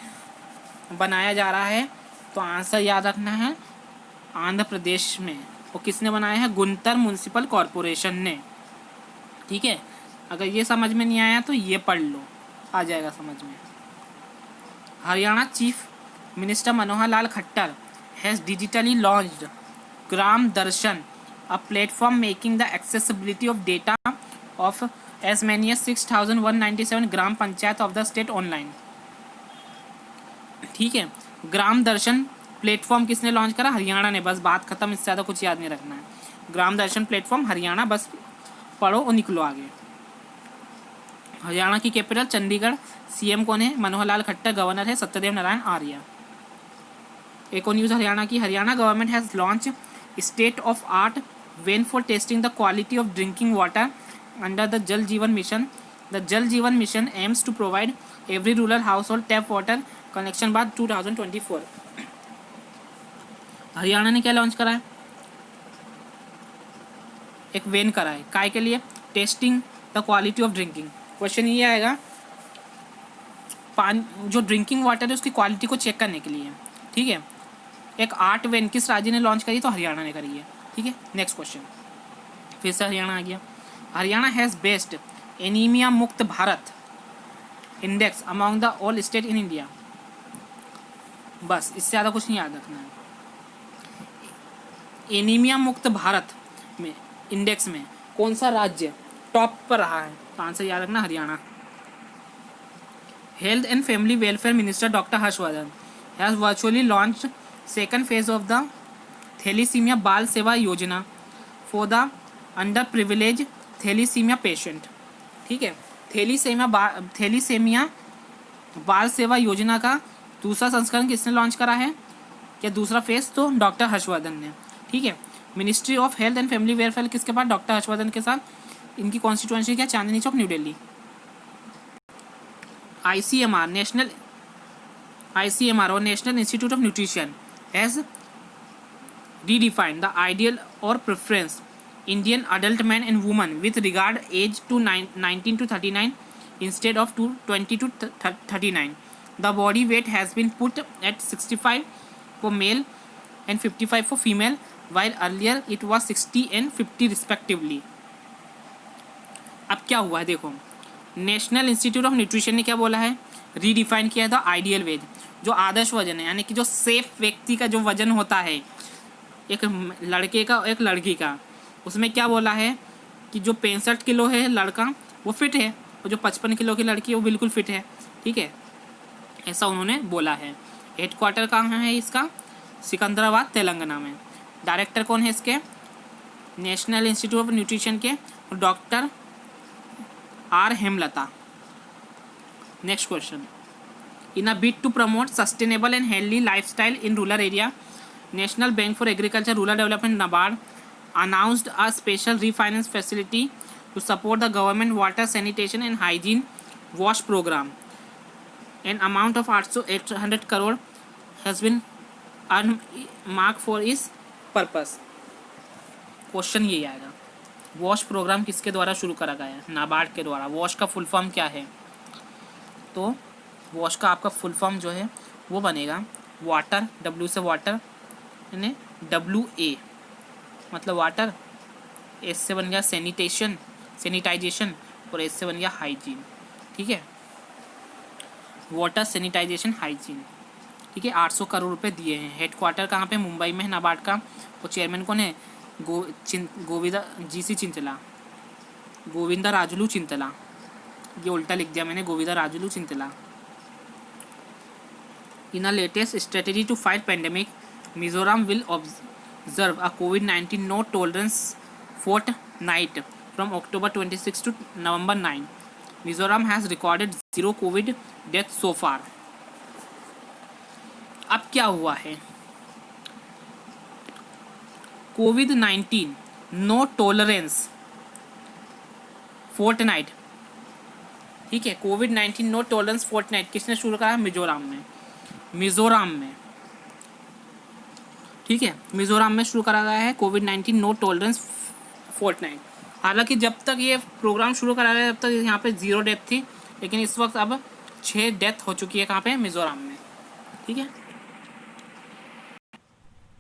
बनाया जा रहा है? तो आंसर याद रखना है आंध्र प्रदेश में। वो किसने बनाया है? गुंटर म्युनिसिपल कॉर्पोरेशन ने। ठीक है, अगर ये समझ में नहीं आया तो ये पढ़ लो, आ जाएगा समझ में। Haryana chief minister Manohar Lal Khattar has digitally launched gram Darshan, a platform making the accessibility of data of as many as 6,197 gram panchayat of the state online. ठीक है, ग्राम दर्शन प्लेटफॉर्म किसने लॉन्च करा? हरियाणा ने। बस बात खत्म, इससे ज़्यादा कुछ याद नहीं रखना है। ग्राम दर्शन प्लेटफॉर्म हरियाणा, बस पढ़ो और निकलो आगे। हरियाणा की कैपिटल चंडीगढ़। सीएम कौन है? मनोहर लाल खट्टर। गवर्नर है सत्यदेव नारायण आर्य। एक और न्यूज़ हरियाणा की, Haryana government has launch state of art van for testing the quality of drinking water under the Jal Jeevan mission. The Jal Jeevan mission aims to provide every rural household tap water connection by 2024। Haryana ने क्या लॉन्च करा है? एक वेन करा है, काय के लिए? Testing the quality of drinking. Question ये आएगा, पानी जो ड्रिंकिंग वाटर है उसकी क्वालिटी को चेक करने के लिए। ठीक है, एक आर्ट वेन किस राज्य ने लॉन्च करी? तो हरियाणा ने करी है। ठीक है, नेक्स्ट क्वेश्चन, फिर से हरियाणा आ गया। हरियाणा हैज़ बेस्ट एनीमिया मुक्त Bharat index among the all state in India. बस इससे ज़्यादा कुछ नहीं याद रखना है। एनीमिया मुक्त भारत में इंडेक्स में कौन सा राज्य टॉप पर रहा है? तो आंसर याद रखना Haryana. Health and family welfare minister doctor Harshvardhan has virtually launched second phase of the thalassemia Bal Seva Yojana for the under privilege thalassemia patient. ठीक है, थैलीसेमिया बाल सेवा योजना का दूसरा संस्करण किसने लॉन्च करा है, क्या दूसरा फेज, तो डॉक्टर हर्षवर्धन ने। ठीक है, ministry of health and family welfare किसके पास, डॉक्टर हर्षवर्धन के साथ। इनकी कॉन्स्टिट्यूएंसी क्या, चांदनी चौक न्यू दिल्ली। ICMR और national institute of nutrition has redefined the ideal or preference Indian adult men and women with regard age to 19 to 39 instead of to 20 to 39. The body weight has been put at 65 for male and 55 for female, while earlier it was 60 and 50 respectively. अब क्या हुआ है देखो, नेशनल इंस्टीट्यूट ऑफ न्यूट्रिशन ने क्या बोला है, रीडिफाइन किया है द आइडियल वेट, जो आदर्श वजन है, यानी कि जो सेफ व्यक्ति का जो वजन होता है एक लड़के का और एक लड़की का, उसमें क्या बोला है कि जो 65 किलो है लड़का वो फिट है और जो 55 किलो की लड़की है वो बिल्कुल फिट है। ठीक है, ऐसा उन्होंने बोला है। हेडक्वार्टर कहाँ है इसका, सिकंदराबाद तेलंगाना में। डायरेक्टर कौन है इसके, नेशनल इंस्टीट्यूट ऑफ न्यूट्रिशन के doctor R Hemlata. Next question, in a bid to promote sustainable and healthy lifestyle in rural area, National Bank for Agriculture Rural Development NABARD announced a special refinance facility to support the government water sanitation and hygiene wash program. An amount of 800 crore has been earmarked for इस पर्पस। क्वेश्चन ये आएगा, वॉश प्रोग्राम किसके द्वारा शुरू करा गया है, नाबार्ड के द्वारा। वॉश का फुल फॉर्म क्या है, तो वॉश का आपका फुल फॉर्म जो है वो बनेगा वाटर, W से वाटर यानी WA मतलब वाटर, S से बन गया सैनिटाइजेशन और S से बन गया हाइजीन। ठीक है, वाटर सैनिटाइजेशन हाइजीन। ठीक है, 800 करोड़ रुपए दिए हैं। हेडक्वार्टर कहाँ पे, मुंबई में है नाबार्ड का। और चेयरमैन कौन है, गोविंदा GC चिंतला, गोविंदा राजुलू चिंतला। ये उल्टा लिख दिया मैंने, Govinda Rajulu Chintala. In a latest strategy to fight pandemic, Mizoram will observe a COVID-19 no tolerance fortnight from October 26 to November 9. Mizoram has recorded 0 COVID deaths so far. अब क्या हुआ है, COVID-19 नो टॉलरेंस फोर्टनाइट। ठीक है, COVID-19 नो टॉलरेंस फोर्टनाइट किसने शुरू करा, मिजोरम में। ठीक है, मिजोरम में शुरू करा गया है COVID-19 नो टॉलरेंस फोर्टनाइट। हालांकि जब तक ये प्रोग्राम शुरू करा गया तब तक यहाँ पे 0 डेथ थी, लेकिन इस वक्त अब 6 डेथ हो चुकी है कहाँ पे, मिजोरम में। ठीक है,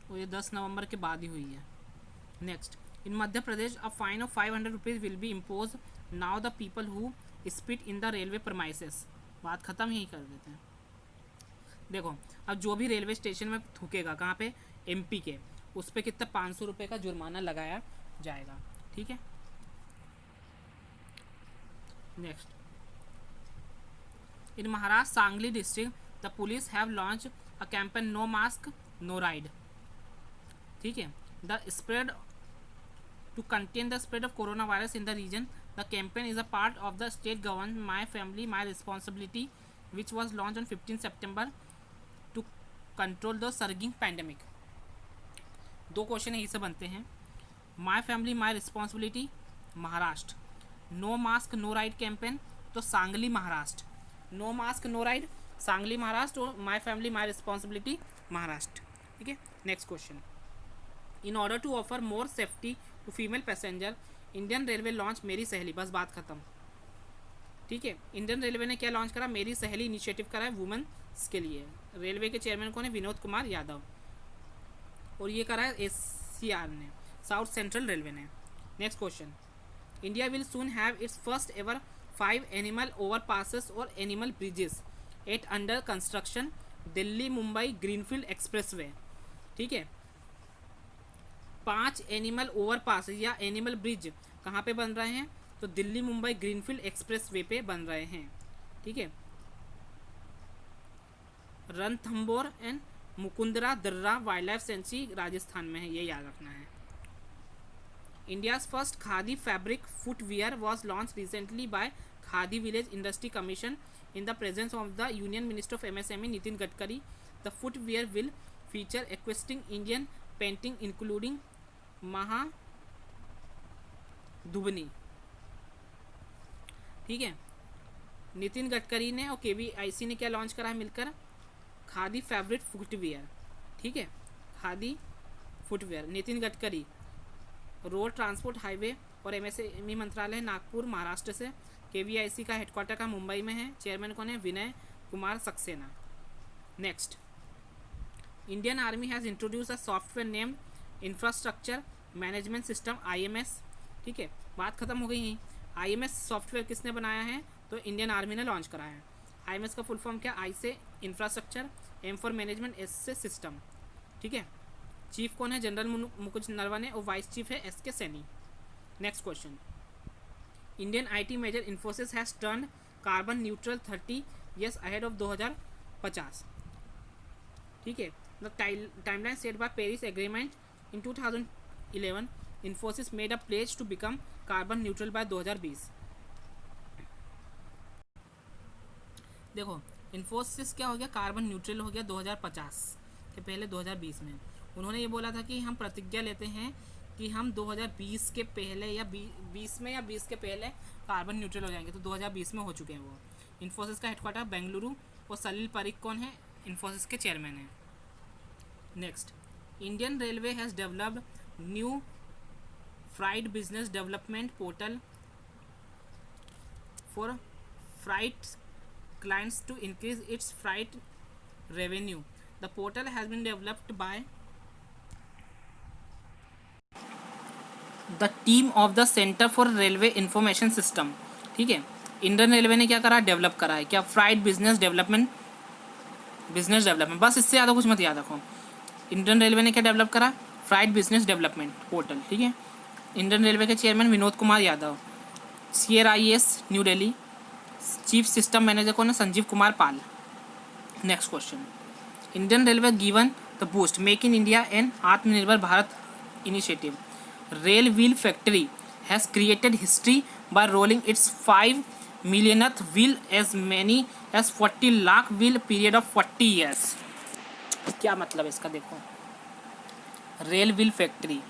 तो ये 10 नवंबर के बाद ही हुई है। Next, in Madhya Pradesh a fine of 500 rupees will be impose now the people who spit in the railway premises. बात ख़त्म यही कर देते हैं। देखो, अब जो भी रेलवे स्टेशन में थूकेगा कहाँ पे, MP के, उस पर कितना 500 रुपये का जुर्माना लगाया जाएगा। ठीक है, next, in Maharashtra Sangli district the police have launch a campaign no mask no ride. ठीक है, the spread to contain the spread of corona virus in the region, the campaign is a part of the state government my family my responsibility which was launch on 15 September to control the surging pandemic. 2 question यही से बनते हैं। My family my responsibility Maharashtra, no mask no ride campaign तो Sangli Maharashtra, no mask no ride Sangli Maharashtra और my family my responsibility Maharashtra. ठीक है, next question, in order to offer more safety to female passenger Indian railway launch Meri Saheli. बस बात खत्म। ठीक है, इंडियन रेलवे ने क्या लॉन्च करा, मेरी सहेली इनिशिएटिव करा है वुमेन्स के लिए। रेलवे के चेयरमैन कौन है, विनोद कुमार यादव, और ये करा है SCR ने, साउथ सेंट्रल रेलवे ने। Next question, India will soon have its first ever 5 animal overpasses और animal bridges at under construction Delhi Mumbai greenfield expressway. ठीक है, 5 एनिमल ओवरपास या एनिमल ब्रिज कहाँ पे बन रहे हैं, तो दिल्ली मुंबई ग्रीनफील्ड एक्सप्रेसवे पे बन रहे हैं। ठीक है, रणथंबोर एंड मुकुंदरा दर्रा वाइल्ड लाइफ सेंचुरी राजस्थान में है, ये याद रखना है। India's first khadi fabric footwear was launch recently by Khadi village industry commission in the presence of the union minister of MSME Nitin Gadkari. The footwear will feature एक्विस्टिंग Indian painting including Madhubani. ठीक है, नितिन गडकरी ने और KVIC ने क्या लॉन्च करा है मिलकर, खादी फैब्रिक फुटवियर। ठीक है, khadi footwear. Nitin Gadkari road transport highway और MSME मंत्रालय नागपुर महाराष्ट्र से। KVIC का हेडक्वार्टर का मुंबई में है। चेयरमैन कौन है, Vinay Kumar Saxena. Next, Indian army has introduce a software named infrastructure management system IMS। ठीक है, बात खत्म हो गई है। IMS सॉफ्टवेयर किसने बनाया है, तो इंडियन आर्मी ने लॉन्च कराया है। IMS का फुल फॉर्म क्या, I से infrastructure, M for management, S से सिस्टम। ठीक है, चीफ कौन है, जनरल मुकुंद नरवणे और वाइस चीफ है SK Saini. Next question, Indian IT major Infosys has turn carbon neutral 30 years ahead of 2050। ठीक है, the timeline set by Paris agreement in 2011 Infosys made a pledge to become carbon neutral by 2020। देखो, इन्फोसिस क्या हो गया, कार्बन न्यूट्रल हो गया 2050 के पहले 2020 में। उन्होंने ये बोला था कि हम प्रतिज्ञा लेते हैं कि हम 2020 के पहले या 20 में या 20 के पहले कार्बन न्यूट्रल हो जाएंगे, तो 2020 में हो चुके हैं वो। इन्फोसिस का हेडक्वार्टर बेंगलुरु और सलील पारिक कौन है, इन्फोसिस के चेयरमैन हैं। Next, Indian railway has developed new freight business development portal for freight clients to increase its freight revenue. The portal has been developed by the team of the Center for Railway Information System। ठीक है, इंडियन रेलवे ने क्या करा, डेवलप करा है क्या, फ्राइट बिजनेस डेवलपमेंट, बस इससे ज़्यादा कुछ मत याद रखो। इंडियन रेलवे ने क्या डेवलप करा, फ्राइट बिजनेस डेवलपमेंट पोर्टल। ठीक है, इंडियन रेलवे के chairman Vinod Kumar Yadav. CRIS new Delhi. Chief system manager कौन है, Sanjeev Kumar Pal. Next question, Indian railway given the boost make in India and Atmanirbhar Bharat initiative. Rail wheel factory has created history by rolling its 5 millionth wheel as many as 40 lakh wheel period of 40 years। क्या मतलब है इसका, देखो, रेल व्हील फैक्ट्री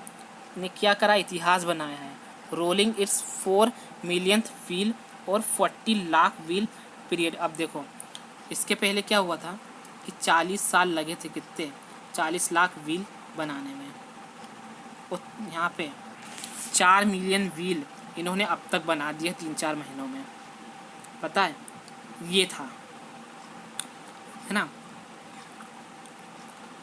ने क्या करा, इतिहास बनाया है। रोलिंग इट्स 4 millionth wheel और 40 लाख व्हील पीरियड। अब देखो, इसके पहले क्या हुआ था कि 40 साल लगे थे, कितने, 40 लाख व्हील बनाने में। और यहाँ पे 4 मिलियन व्हील इन्होंने अब तक बना दिया 3-4 महीनों में, पता है, ये था, है ना।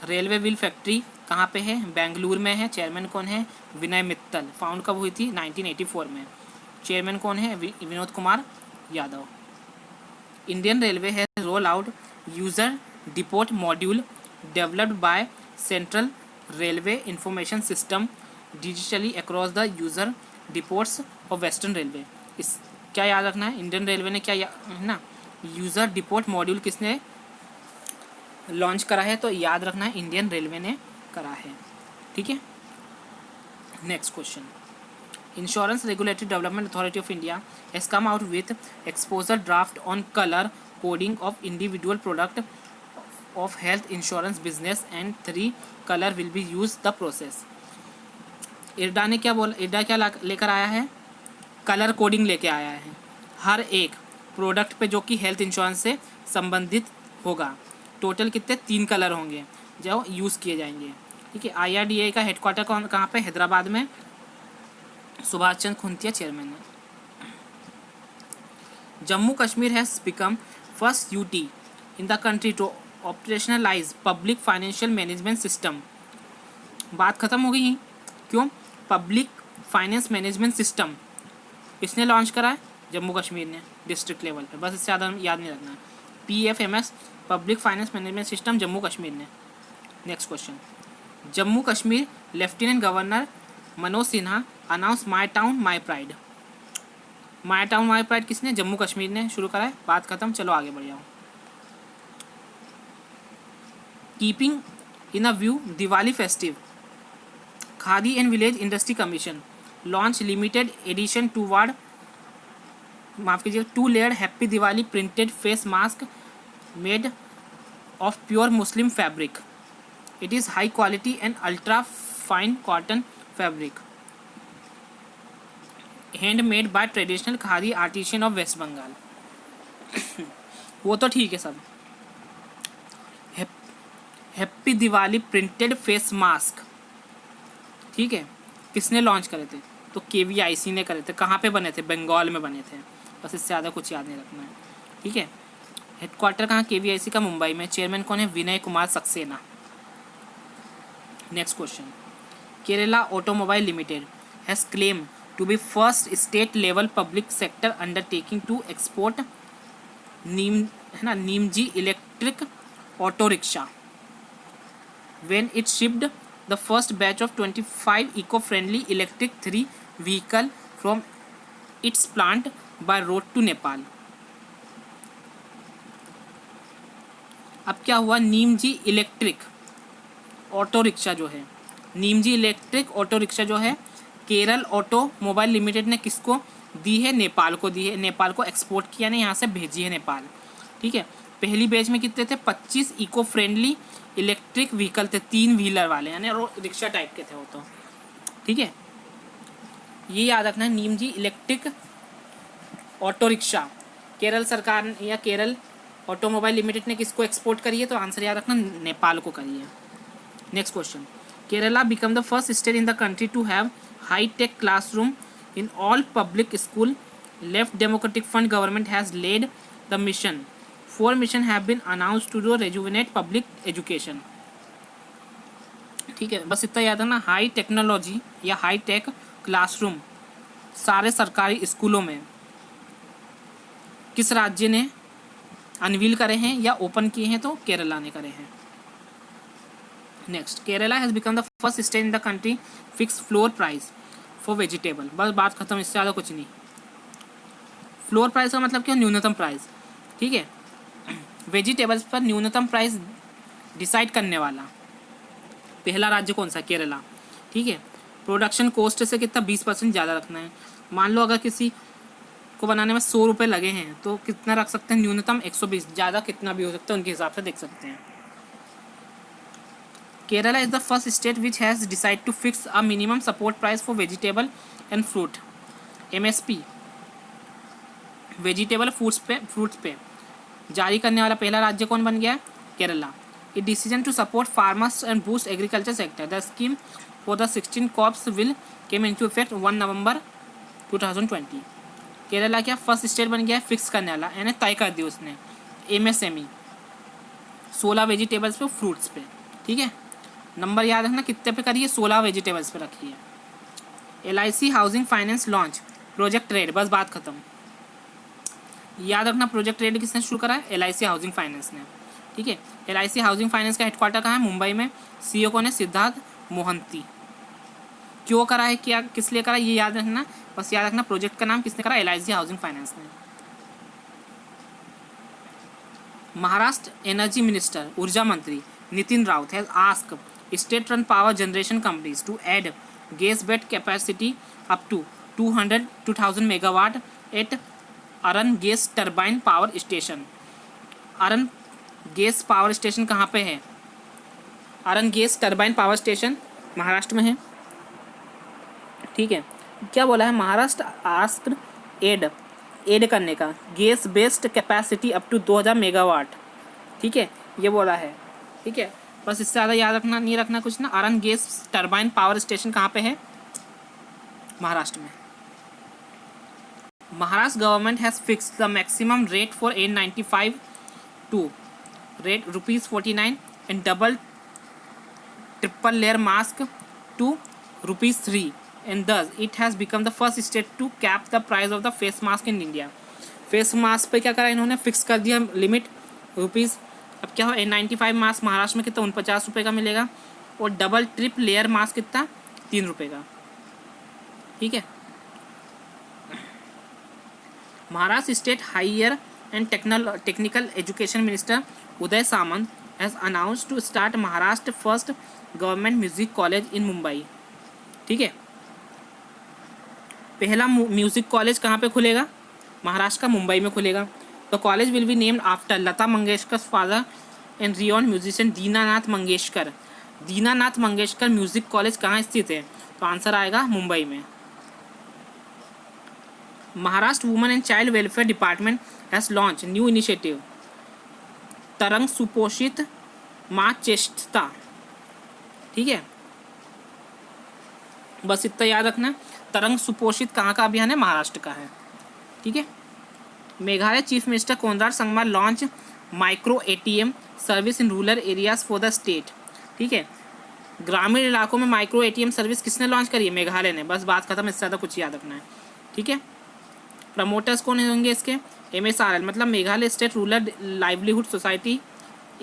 रेलवे व्हील फैक्ट्री कहाँ पे है, बेंगलुरु में है। चेयरमैन कौन है, विनय मित्तल। फाउंड कब हुई थी, 1984 में। चेयरमैन कौन है, Vinod Kumar Yadav. Indian railway has roll out user depot module developed by central railway information system digitally across the user depots of western railway. इस क्या याद रखना है, इंडियन रेलवे ने क्या है ना, यूजर डिपोट मॉड्यूल किसने लॉन्च करा है, तो याद रखना है इंडियन रेलवे ने करा है। ठीक है, next question, Insurance Regulatory Development Authority of India has come out with exposure draft on color coding of individual product of health insurance business and 3 color will be used the process। IRDA ने क्या बोला, IRDA क्या लेकर आया है, कलर कोडिंग लेके आया है हर एक प्रोडक्ट पे जो कि हेल्थ इंश्योरेंस से संबंधित होगा। टोटल कितने, 3 कलर होंगे जो यूज़ किए जाएंगे। ठीक है, IRDA का हेडक्वार्टर कहाँ पे, हैदराबाद में। सुभाष चंद्र खुंतिया चेयरमैन है। Jammu Kashmir has become first UT in the country to operationalise public financial management system. बात खत्म हो गई है, क्यों, पब्लिक फाइनेंस मैनेजमेंट सिस्टम इसने लॉन्च करा है, जम्मू कश्मीर ने, डिस्ट्रिक्ट लेवल पे। बस इससे ज़्यादा याद नहीं रखना है, PFMS public finance management system Jammu Kashmir ने। Next question, Jammu Kashmir lieutenant governor Manoj Sinha announce my town my pride. My town my pride किसने, जम्मू कश्मीर ने शुरू करा है। बात खत्म, चलो आगे बढ़ जाओ। Keeping In a view, Diwali festive, Khadi and Village Industry Commission launch limited edition toward माफ कीजिए 2 layered happy Diwali printed face mask made of pure Muslim fabric. It is high quality and ultra fine cotton fabric, handmade by traditional khadi artisan of West Bengal. वो तो ठीक है सब. Happy Diwali printed face mask, ठीक है, किसने लॉन्च करे थे? तो KVIC ने करे थे. कहाँ पे बने थे? बंगाल में बने थे. बस इससे ज़्यादा कुछ याद नहीं रखना है, ठीक है. हेडक्वार्टर कहाँ? KVIC का मुंबई में. चेयरमैन कौन है? Vinay Kumar Saxena. Next question. Kerala automobile limited has claim to be first state level public sector undertaking to export Neemji electric auto rickshaw when it shipped the first batch of 25 eco-friendly electric 3 vehicle from its plant by road to Nepal. अब क्या हुआ? नीमजी इलेक्ट्रिक ऑटो रिक्शा जो है, नीमजी इलेक्ट्रिक ऑटो रिक्शा जो है केरल ऑटो मोबाइल लिमिटेड ने किसको दी है? नेपाल को दी है. नेपाल को एक्सपोर्ट किया नहीं, यहाँ से भेजी है नेपाल, ठीक है. पहली बैच में कितने थे? 25 इको फ्रेंडली इलेक्ट्रिक व्हीकल थे, 3 व्हीलर वाले, यानी रिक्शा टाइप के थे वो तो, ठीक है. ये याद रखना है, नीमजी इलेक्ट्रिक ऑटो रिक्शा केरल सरकार या केरल ऑटोमोबाइल लिमिटेड ने किसको एक्सपोर्ट करी है? तो आंसर याद रखना, नेपाल को करी है. Next question. Kerala become the first state in the country to have high tech classroom in all public school. Left democratic front government has led the mission. 4 missions have been announced to rejuvenate public education. ठीक है, बस इतना याद है ना. हाई टेक्नोलॉजी या हाई टेक क्लासरूम सारे सरकारी स्कूलों में किस राज्य ने अनवील करे हैं या ओपन किए हैं? तो केरला ने करे हैं. Next. Kerala has become the first state in the country fix floor price for vegetable. बस बात खत्म, इससे ज़्यादा कुछ नहीं. फ्लोर प्राइस का मतलब क्या? न्यूनतम प्राइस, ठीक है. वेजिटेबल्स पर न्यूनतम प्राइस डिसाइड करने वाला पहला राज्य कौन सा? केरला, ठीक है. प्रोडक्शन कॉस्ट से कितना? 20% ज़्यादा रखना है. मान लो अगर किसी को बनाने में 100 रुपये लगे हैं तो कितना रख सकते हैं? न्यूनतम 120. ज़्यादा कितना भी हो सकता है, उनके हिसाब से देख सकते हैं. Kerala is the first state which has decide to fix a minimum support price for vegetable and fruit. MSP vegetable fruits पे जारी करने वाला पहला राज्य कौन बन गया? Kerala. A decision to support farmers and boost agriculture sector. The scheme for the 16 crops will came into effect 1 November 2020. Kerala क्या फर्स्ट स्टेट बन गया है फिक्स करने वाला, यानी तय कर दी उसने. MSME 16 वेजिटेबल्स पे, फ्रूट्स पे, ठीक है. नंबर याद रखना कितने पे करिए? 16 वेजिटेबल्स पे रखिए. LIC housing finance launch project red. बस बात खत्म. याद रखना, प्रोजेक्ट रेड किसने शुरू करा है? LIC हाउसिंग फाइनेंस ने, ठीक है. LIC हाउसिंग फाइनेंस का हेडक्वार्टर कहाँ है? मुंबई में. CEO कौन है? सिद्धार्थ मोहंती. क्यों करा है, क्या किस लिए करा, ये याद रखना. बस याद रखना प्रोजेक्ट का नाम किसने करा? LIC हाउसिंग फाइनेंस ने. महाराष्ट्र एनर्जी मिनिस्टर, ऊर्जा मंत्री Nitin Raut has asked state run power generation companies to add gas based capacity up to 2000 megawatt at Uran gas turbine power station. Uran gas power station कहाँ पे है? Uran gas turbine power station Maharashtra में है, ठीक है. क्या बोला है? महाराष्ट्र आस्क्ड ऐड करने का gas based capacity up to 2000 megawatt, ठीक है, ये बोला है, ठीक है. बस इससे ज़्यादा याद रखना नहीं रखना कुछ ना. अरन गैस टरबाइन पावर स्टेशन कहाँ पे है? महाराष्ट्र में. Maharashtra government has fixed the maximum rate for N95 to rate ₹49 and double triple layer mask to ₹3, and thus it has become the first state to cap the price of the face mask in India. Face mask पे क्या करा इन्होंने? फिक्स कर दिया लिमिट रुपीज़. अब क्या हो? N95 मास्क महाराष्ट्र में कितना? 49 रुपये का मिलेगा, और डबल ट्रिप लेयर मास्क कितना? 3 रुपये का, ठीक है. Maharashtra State Higher and Technical Education Minister Uday Samant has announced to start Maharashtra first government music college in Mumbai. ठीक है, पहला म्यूजिक कॉलेज कहाँ पे खुलेगा? महाराष्ट्र का मुंबई में खुलेगा। The college will be named after Lata Mangeshkar father and rayon musician Dinanath Mangeshkar. Dinanath Mangeshkar music college कहाँ स्थित है? तो आंसर आएगा मुंबई में। Maharashtra women and child welfare department has launch new initiative तरंग सुपोषित माँ चेष्टा। ठीक है, बस इतना याद रखना। तरंग सुपोषित कहाँ का अभियान है? महाराष्ट्र का है। ठीक है, Meghalaya chief minister Conrad Sangma launch micro ATM service in rural areas for the state. ठीक है, ग्रामीण इलाकों में माइक्रो एटीएम सर्विस किसने लॉन्च करी है? मेघालय ने। बस बात खत्म, इससे ज़्यादा कुछ याद रखना है। ठीक है, प्रमोटर्स कौन होंगे इसके? MSRL मतलब Meghalaya state rural livelihood society,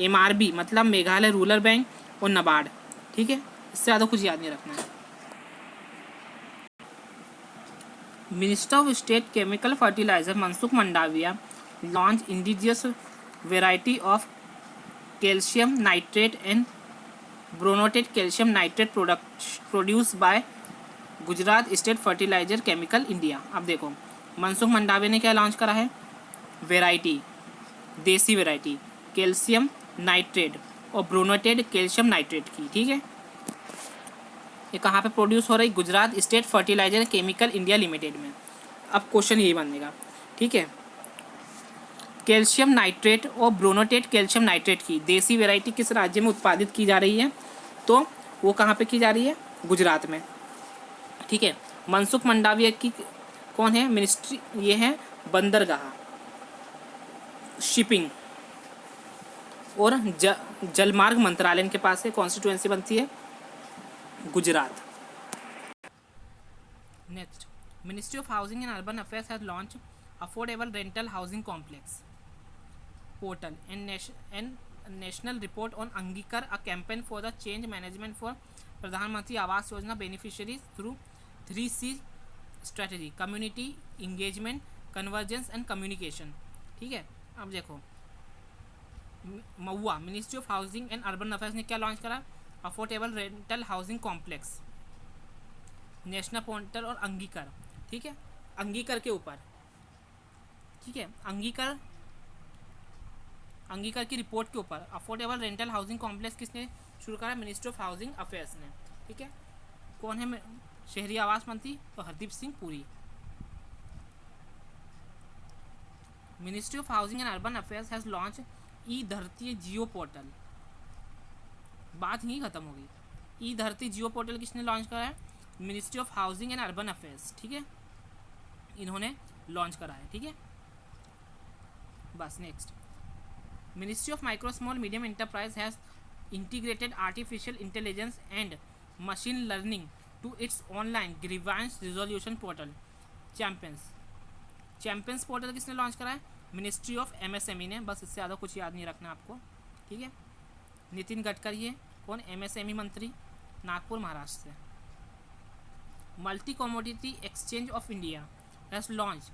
MRB मतलब मेघालय रूरल बैंक और नाबार्ड। ठीक है, इससे ज़्यादा कुछ याद नहीं रखना है। Minister of state chemical fertiliser Mansukh Mandaviya launch indigenous variety of calcium nitrate and boronated calcium nitrate produce by Gujarat state fertiliser chemical India. अब देखो, मनसुख मंडाविया ने क्या लॉन्च करा है? वेराइटी, देसी वेराइटी कैल्शियम नाइट्रेट और ब्रोनोटेड कैल्शियम नाइट्रेट की। ठीक है, ये कहाँ पे प्रोड्यूस हो रही? Gujarat state fertiliser chemical India limited में। अब क्वेश्चन यही बनेगा। ठीक है, कैल्शियम नाइट्रेट और ब्रोनोटेड कैल्शियम नाइट्रेट की देसी वैरायटी किस राज्य में उत्पादित की जा रही है? तो वो कहाँ पे की जा रही है? गुजरात में। ठीक है, मनसुख मंडाविया की कौन है मिनिस्ट्री? ये है बंदरगाह, शिपिंग और जलमार्ग मंत्रालय इनके पास है। कॉन्स्टिट्यूएंसी बनती है Gujarat. Next, ministry of housing and urban affairs has launch affordable rental housing complex portal and national report on Angikaar, a campaign for the change management for Pradhan Mantri Awas Yojana beneficiaries through 3C strategy, community engagement, convergence and communication. ठीक है, अब देखो, महुआ ministry of housing and urban affairs ने क्या लॉन्च करा? Affordable rental housing complex, national portal और अंगीकर। ठीक है, अंगीकर के ऊपर। ठीक है, अंगीकर की रिपोर्ट के ऊपर अफोर्डेबल रेंटल हाउसिंग कॉम्प्लेक्स किसने शुरू करा? मिनिस्ट्री ऑफ हाउसिंग अफेयर्स ने। ठीक है, कौन है शहरी आवास मंत्री? तो Hardeep Singh Puri. Ministry of housing and urban affairs has launch e Dharti geo portal. बात ही खत्म हो गई। ई धरती जियो पोर्टल किसने लॉन्च करा है? Ministry of housing and urban affairs. ठीक है, इन्होंने लॉन्च करा है। ठीक है, बस next, ministry of micro small medium enterprise has integrated artificial intelligence and machine learning to its online grievance resolution portal champions portal किसने लॉन्च करा है? मिनिस्ट्री ऑफ MSME ने। बस इससे ज़्यादा कुछ याद नहीं रखना आपको। ठीक है, नितिन गडकरी है कौन? MSME मंत्री, नागपुर महाराष्ट्र से। Multi commodity exchange of India has launch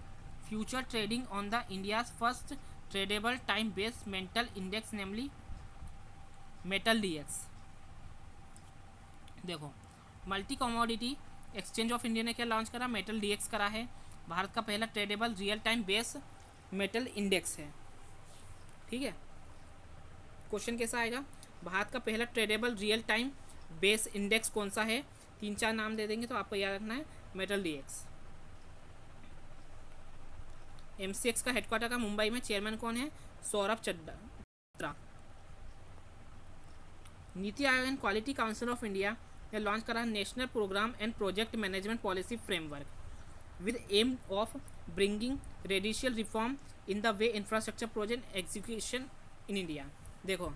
future trading on the India's first tradable time based metal index namely metal DX। देखो, multi commodity exchange of India ने क्या लॉन्च करा? मेटल DX करा है। भारत का पहला tradable real time base metal index है। ठीक है, क्वेश्चन कैसा आएगा? भारत का पहला tradable real time base index कौन सा है? 3-4 नाम दे देंगे तो आपको याद रखना है मेटल DX। MCX का हेडक्वार्टर का मुंबई में। चेयरमैन कौन है? Saurabh Chadha. NITI Aayog and quality council of India ने लॉन्च करा national programme and project management policy framework with aim of bringing radical reform in the way infrastructure project execution in India। देखो,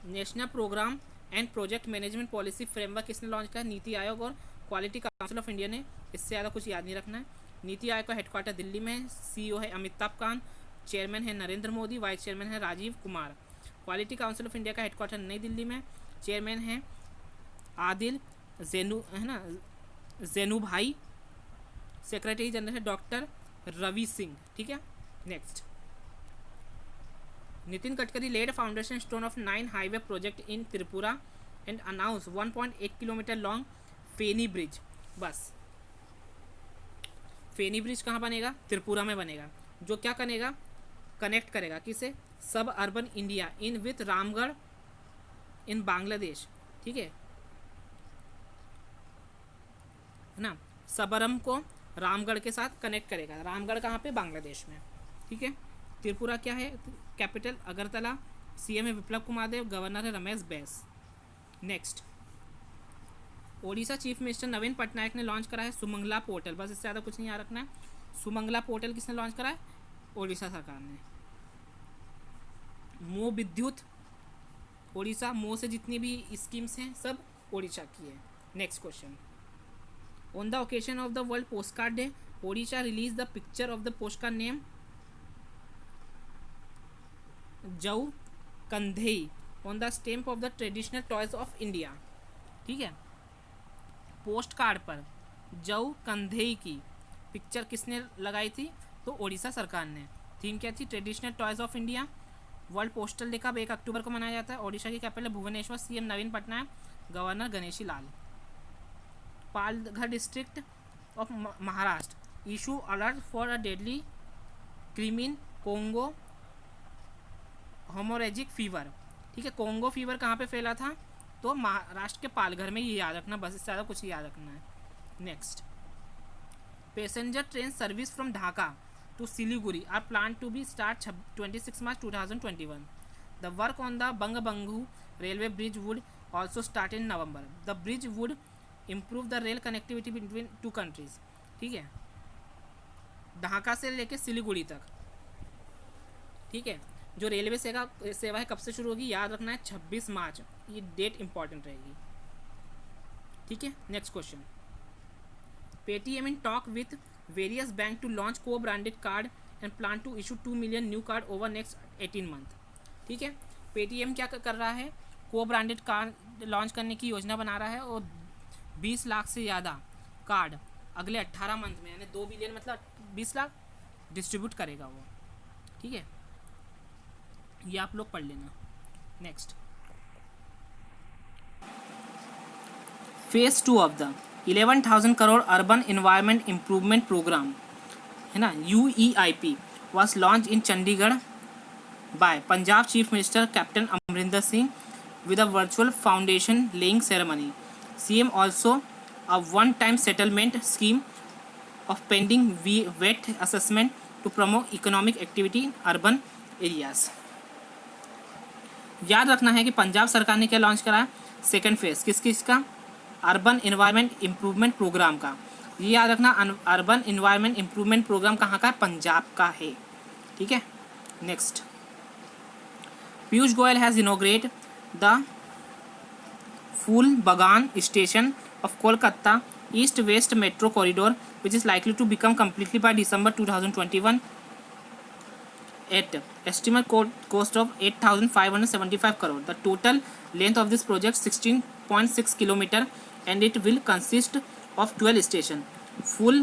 national programme and project management policy framework किसने लॉन्च किया? नीति आयोग और क्वालिटी काउंसिल ऑफ इंडिया ने। इससे ज़्यादा कुछ याद नहीं रखना है। नीति आयोग का हेडक्वार्टर दिल्ली में है। CEO है अमिताभ कांत, चेयरमैन है नरेंद्र मोदी, वाइस चेयरमैन है Rajiv Kumar. Quality council of India का हेडक्वार्टर नई दिल्ली में, चेयरमैन है आदिल जैनू, है ना, जैनू भाई। सेक्रेटरी जनरल है डॉक्टर रवि सिंह। ठीक है, next, Nitin Gadkari laid foundation stone of 9 highway project in Tripura and announced 1.8 kilometre long Feni bridge. बस फेनी ब्रिज कहाँ बनेगा? त्रिपुरा में बनेगा, जो क्या करेगा? कनेक्ट करेगा किसे? सब urban India in with Ramgarh in Bangladesh. ठीक है ना, सबरम को रामगढ़ के साथ कनेक्ट करेगा. रामगढ़ कहाँ पे? बांग्लादेश में. ठीक है. त्रिपुरा क्या है? कैपिटल अगरतला. सीएम है विप्लव कुमार देव, गवर्नर है Ramesh Bais. Next, Odisha chief minister नवीन पटनायक ने लॉन्च करा है सुमंगला पोर्टल. बस इससे ज़्यादा कुछ नहीं याद रखना है. सुमंगला पोर्टल किसने लॉन्च करा है? ओडिशा सरकार ने. मो विद्युत ओडिशा, मो से जितनी भी स्कीम्स हैं सब ओडिशा की है. Next question, on the occasion of the world post card day Odisha release the picture of the post card name Jau Kandhei on the stamp of the traditional toys of India. ठीक है, पोस्ट कार्ड पर जऊ कंधेई की पिक्चर किसने लगाई थी? तो ओडिशा सरकार ने. थीम क्या थी? Traditional toys of India. World postal day कब? 1 अक्टूबर को मनाया जाता है. ओडिशा की capital Bhubaneswar. CM Naveen Patnaik, governor Ganeshi Lal. Palghar district of Maharashtra issue alert for a deadly Crimean Congo haemorrhagic fever. ठीक है, कोंगो फीवर कहाँ पे फैला था? तो महाराष्ट्र के पालघर में. ये याद रखना, बस इससे ज़्यादा कुछ याद रखना है. Next, passenger train service from Dhaka to Siliguri are planned to be start 26 March 2021. The work on the Bangabandhu railway bridge would also start in November. The bridge would improve the rail connectivity between two countries. ठीक है, ढाका से लेके सिलीगुड़ी तक. ठीक है, जो रेलवे सेवा है कब से शुरू होगी? याद रखना है 26 मार्च. ये डेट इंपॉर्टेंट रहेगी. ठीक है. Next question, Paytm in talk with various bank to launch co-branded card and plan to issue 2 million new card over next 18 month. ठीक है, पेटीएम क्या कर रहा है? को ब्रांडेड कार्ड लॉन्च करने की योजना बना रहा है और 20 लाख से ज़्यादा कार्ड अगले 18 मंथ में, यानी 2 बिलियन मतलब 20 लाख डिस्ट्रीब्यूट करेगा वो. ठीक है, ये आप लोग पढ़ लेना. Next, phase 2 of the 11,000 crore urban environment improvement programme है ना, UEIP was launched in Chandigarh by Punjab Chief Minister Captain Amrinder Singh with a virtual foundation laying ceremony. CM also a one-time settlement scheme of pending wet assessment to promote economic activity in urban areas. याद रखना है कि पंजाब सरकार ने क्या लॉन्च करा है? सेकेंड फेज किसका? अर्बन इन्वायरमेंट इम्प्रूवमेंट प्रोग्राम का. ये याद रखना, अर्बन इन्वायरमेंट इम्प्रूवमेंट प्रोग्राम कहाँ का है? पंजाब का है. ठीक है. Next, Piyush Goyal has inaugurate the Phool Bagan station of Kolkata east west metro corridor which is likely to become completely by December 2021 at estimate cost of 8,575 crore. The total length of this project 16.6 kilometer and it will consist of 12 stations. Full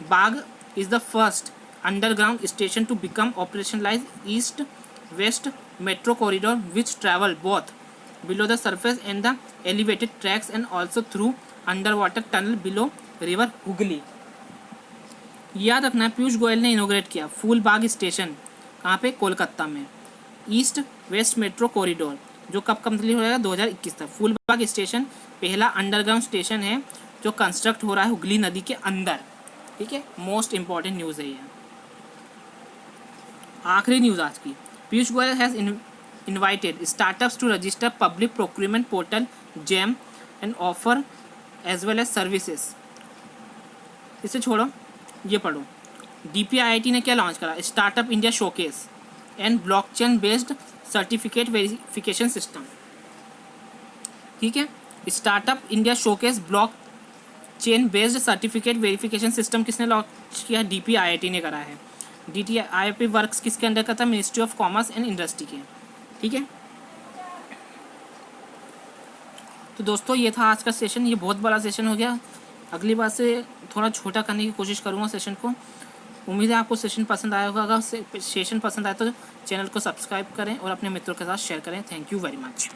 Bagh is the first underground station to become operationalized east-west metro corridor which travel both below the surface and the elevated tracks and also through underwater tunnel below river Hooghly. याद रखना है, पीयूष गोयल ने इनोग्रेट किया फूल बाग स्टेशन. कहाँ पे? कोलकाता में. ईस्ट वेस्ट मेट्रो कॉरिडोर जो कब कंप्लीट हो जाएगा? 2021 तक. फूल बाग स्टेशन पहला अंडरग्राउंड स्टेशन है जो कंस्ट्रक्ट हो रहा है हुगली नदी के अंदर. ठीक है, मोस्ट इंपॉर्टेंट न्यूज़ है ये. आखिरी न्यूज़ आज की, Piyush Goyal has invited startups to register public procurement portal GeM and offer as well as services. इसे छोड़ो, ये पढ़ो. DPIIT ने क्या लॉन्च करा? Startup India showcase and blockchain based certificate verification system. ठीक है, startup India showcase blockchain based certificate verification system किसने लॉन्च किया? DPIIT ने करा है. DPIIT वर्क्स किसके अंडर का था? Ministry of commerce and industry के. ठीक है, तो दोस्तों ये था आज का सेशन. ये बहुत बड़ा सेशन हो गया. अगली बार से थोड़ा छोटा करने की कोशिश करूँगा सेशन को. उम्मीद है आपको सेशन पसंद आया होगा। अगर सेशन पसंद आए तो चैनल को सब्सक्राइब करें और अपने मित्रों के साथ शेयर करें। Thank you very much.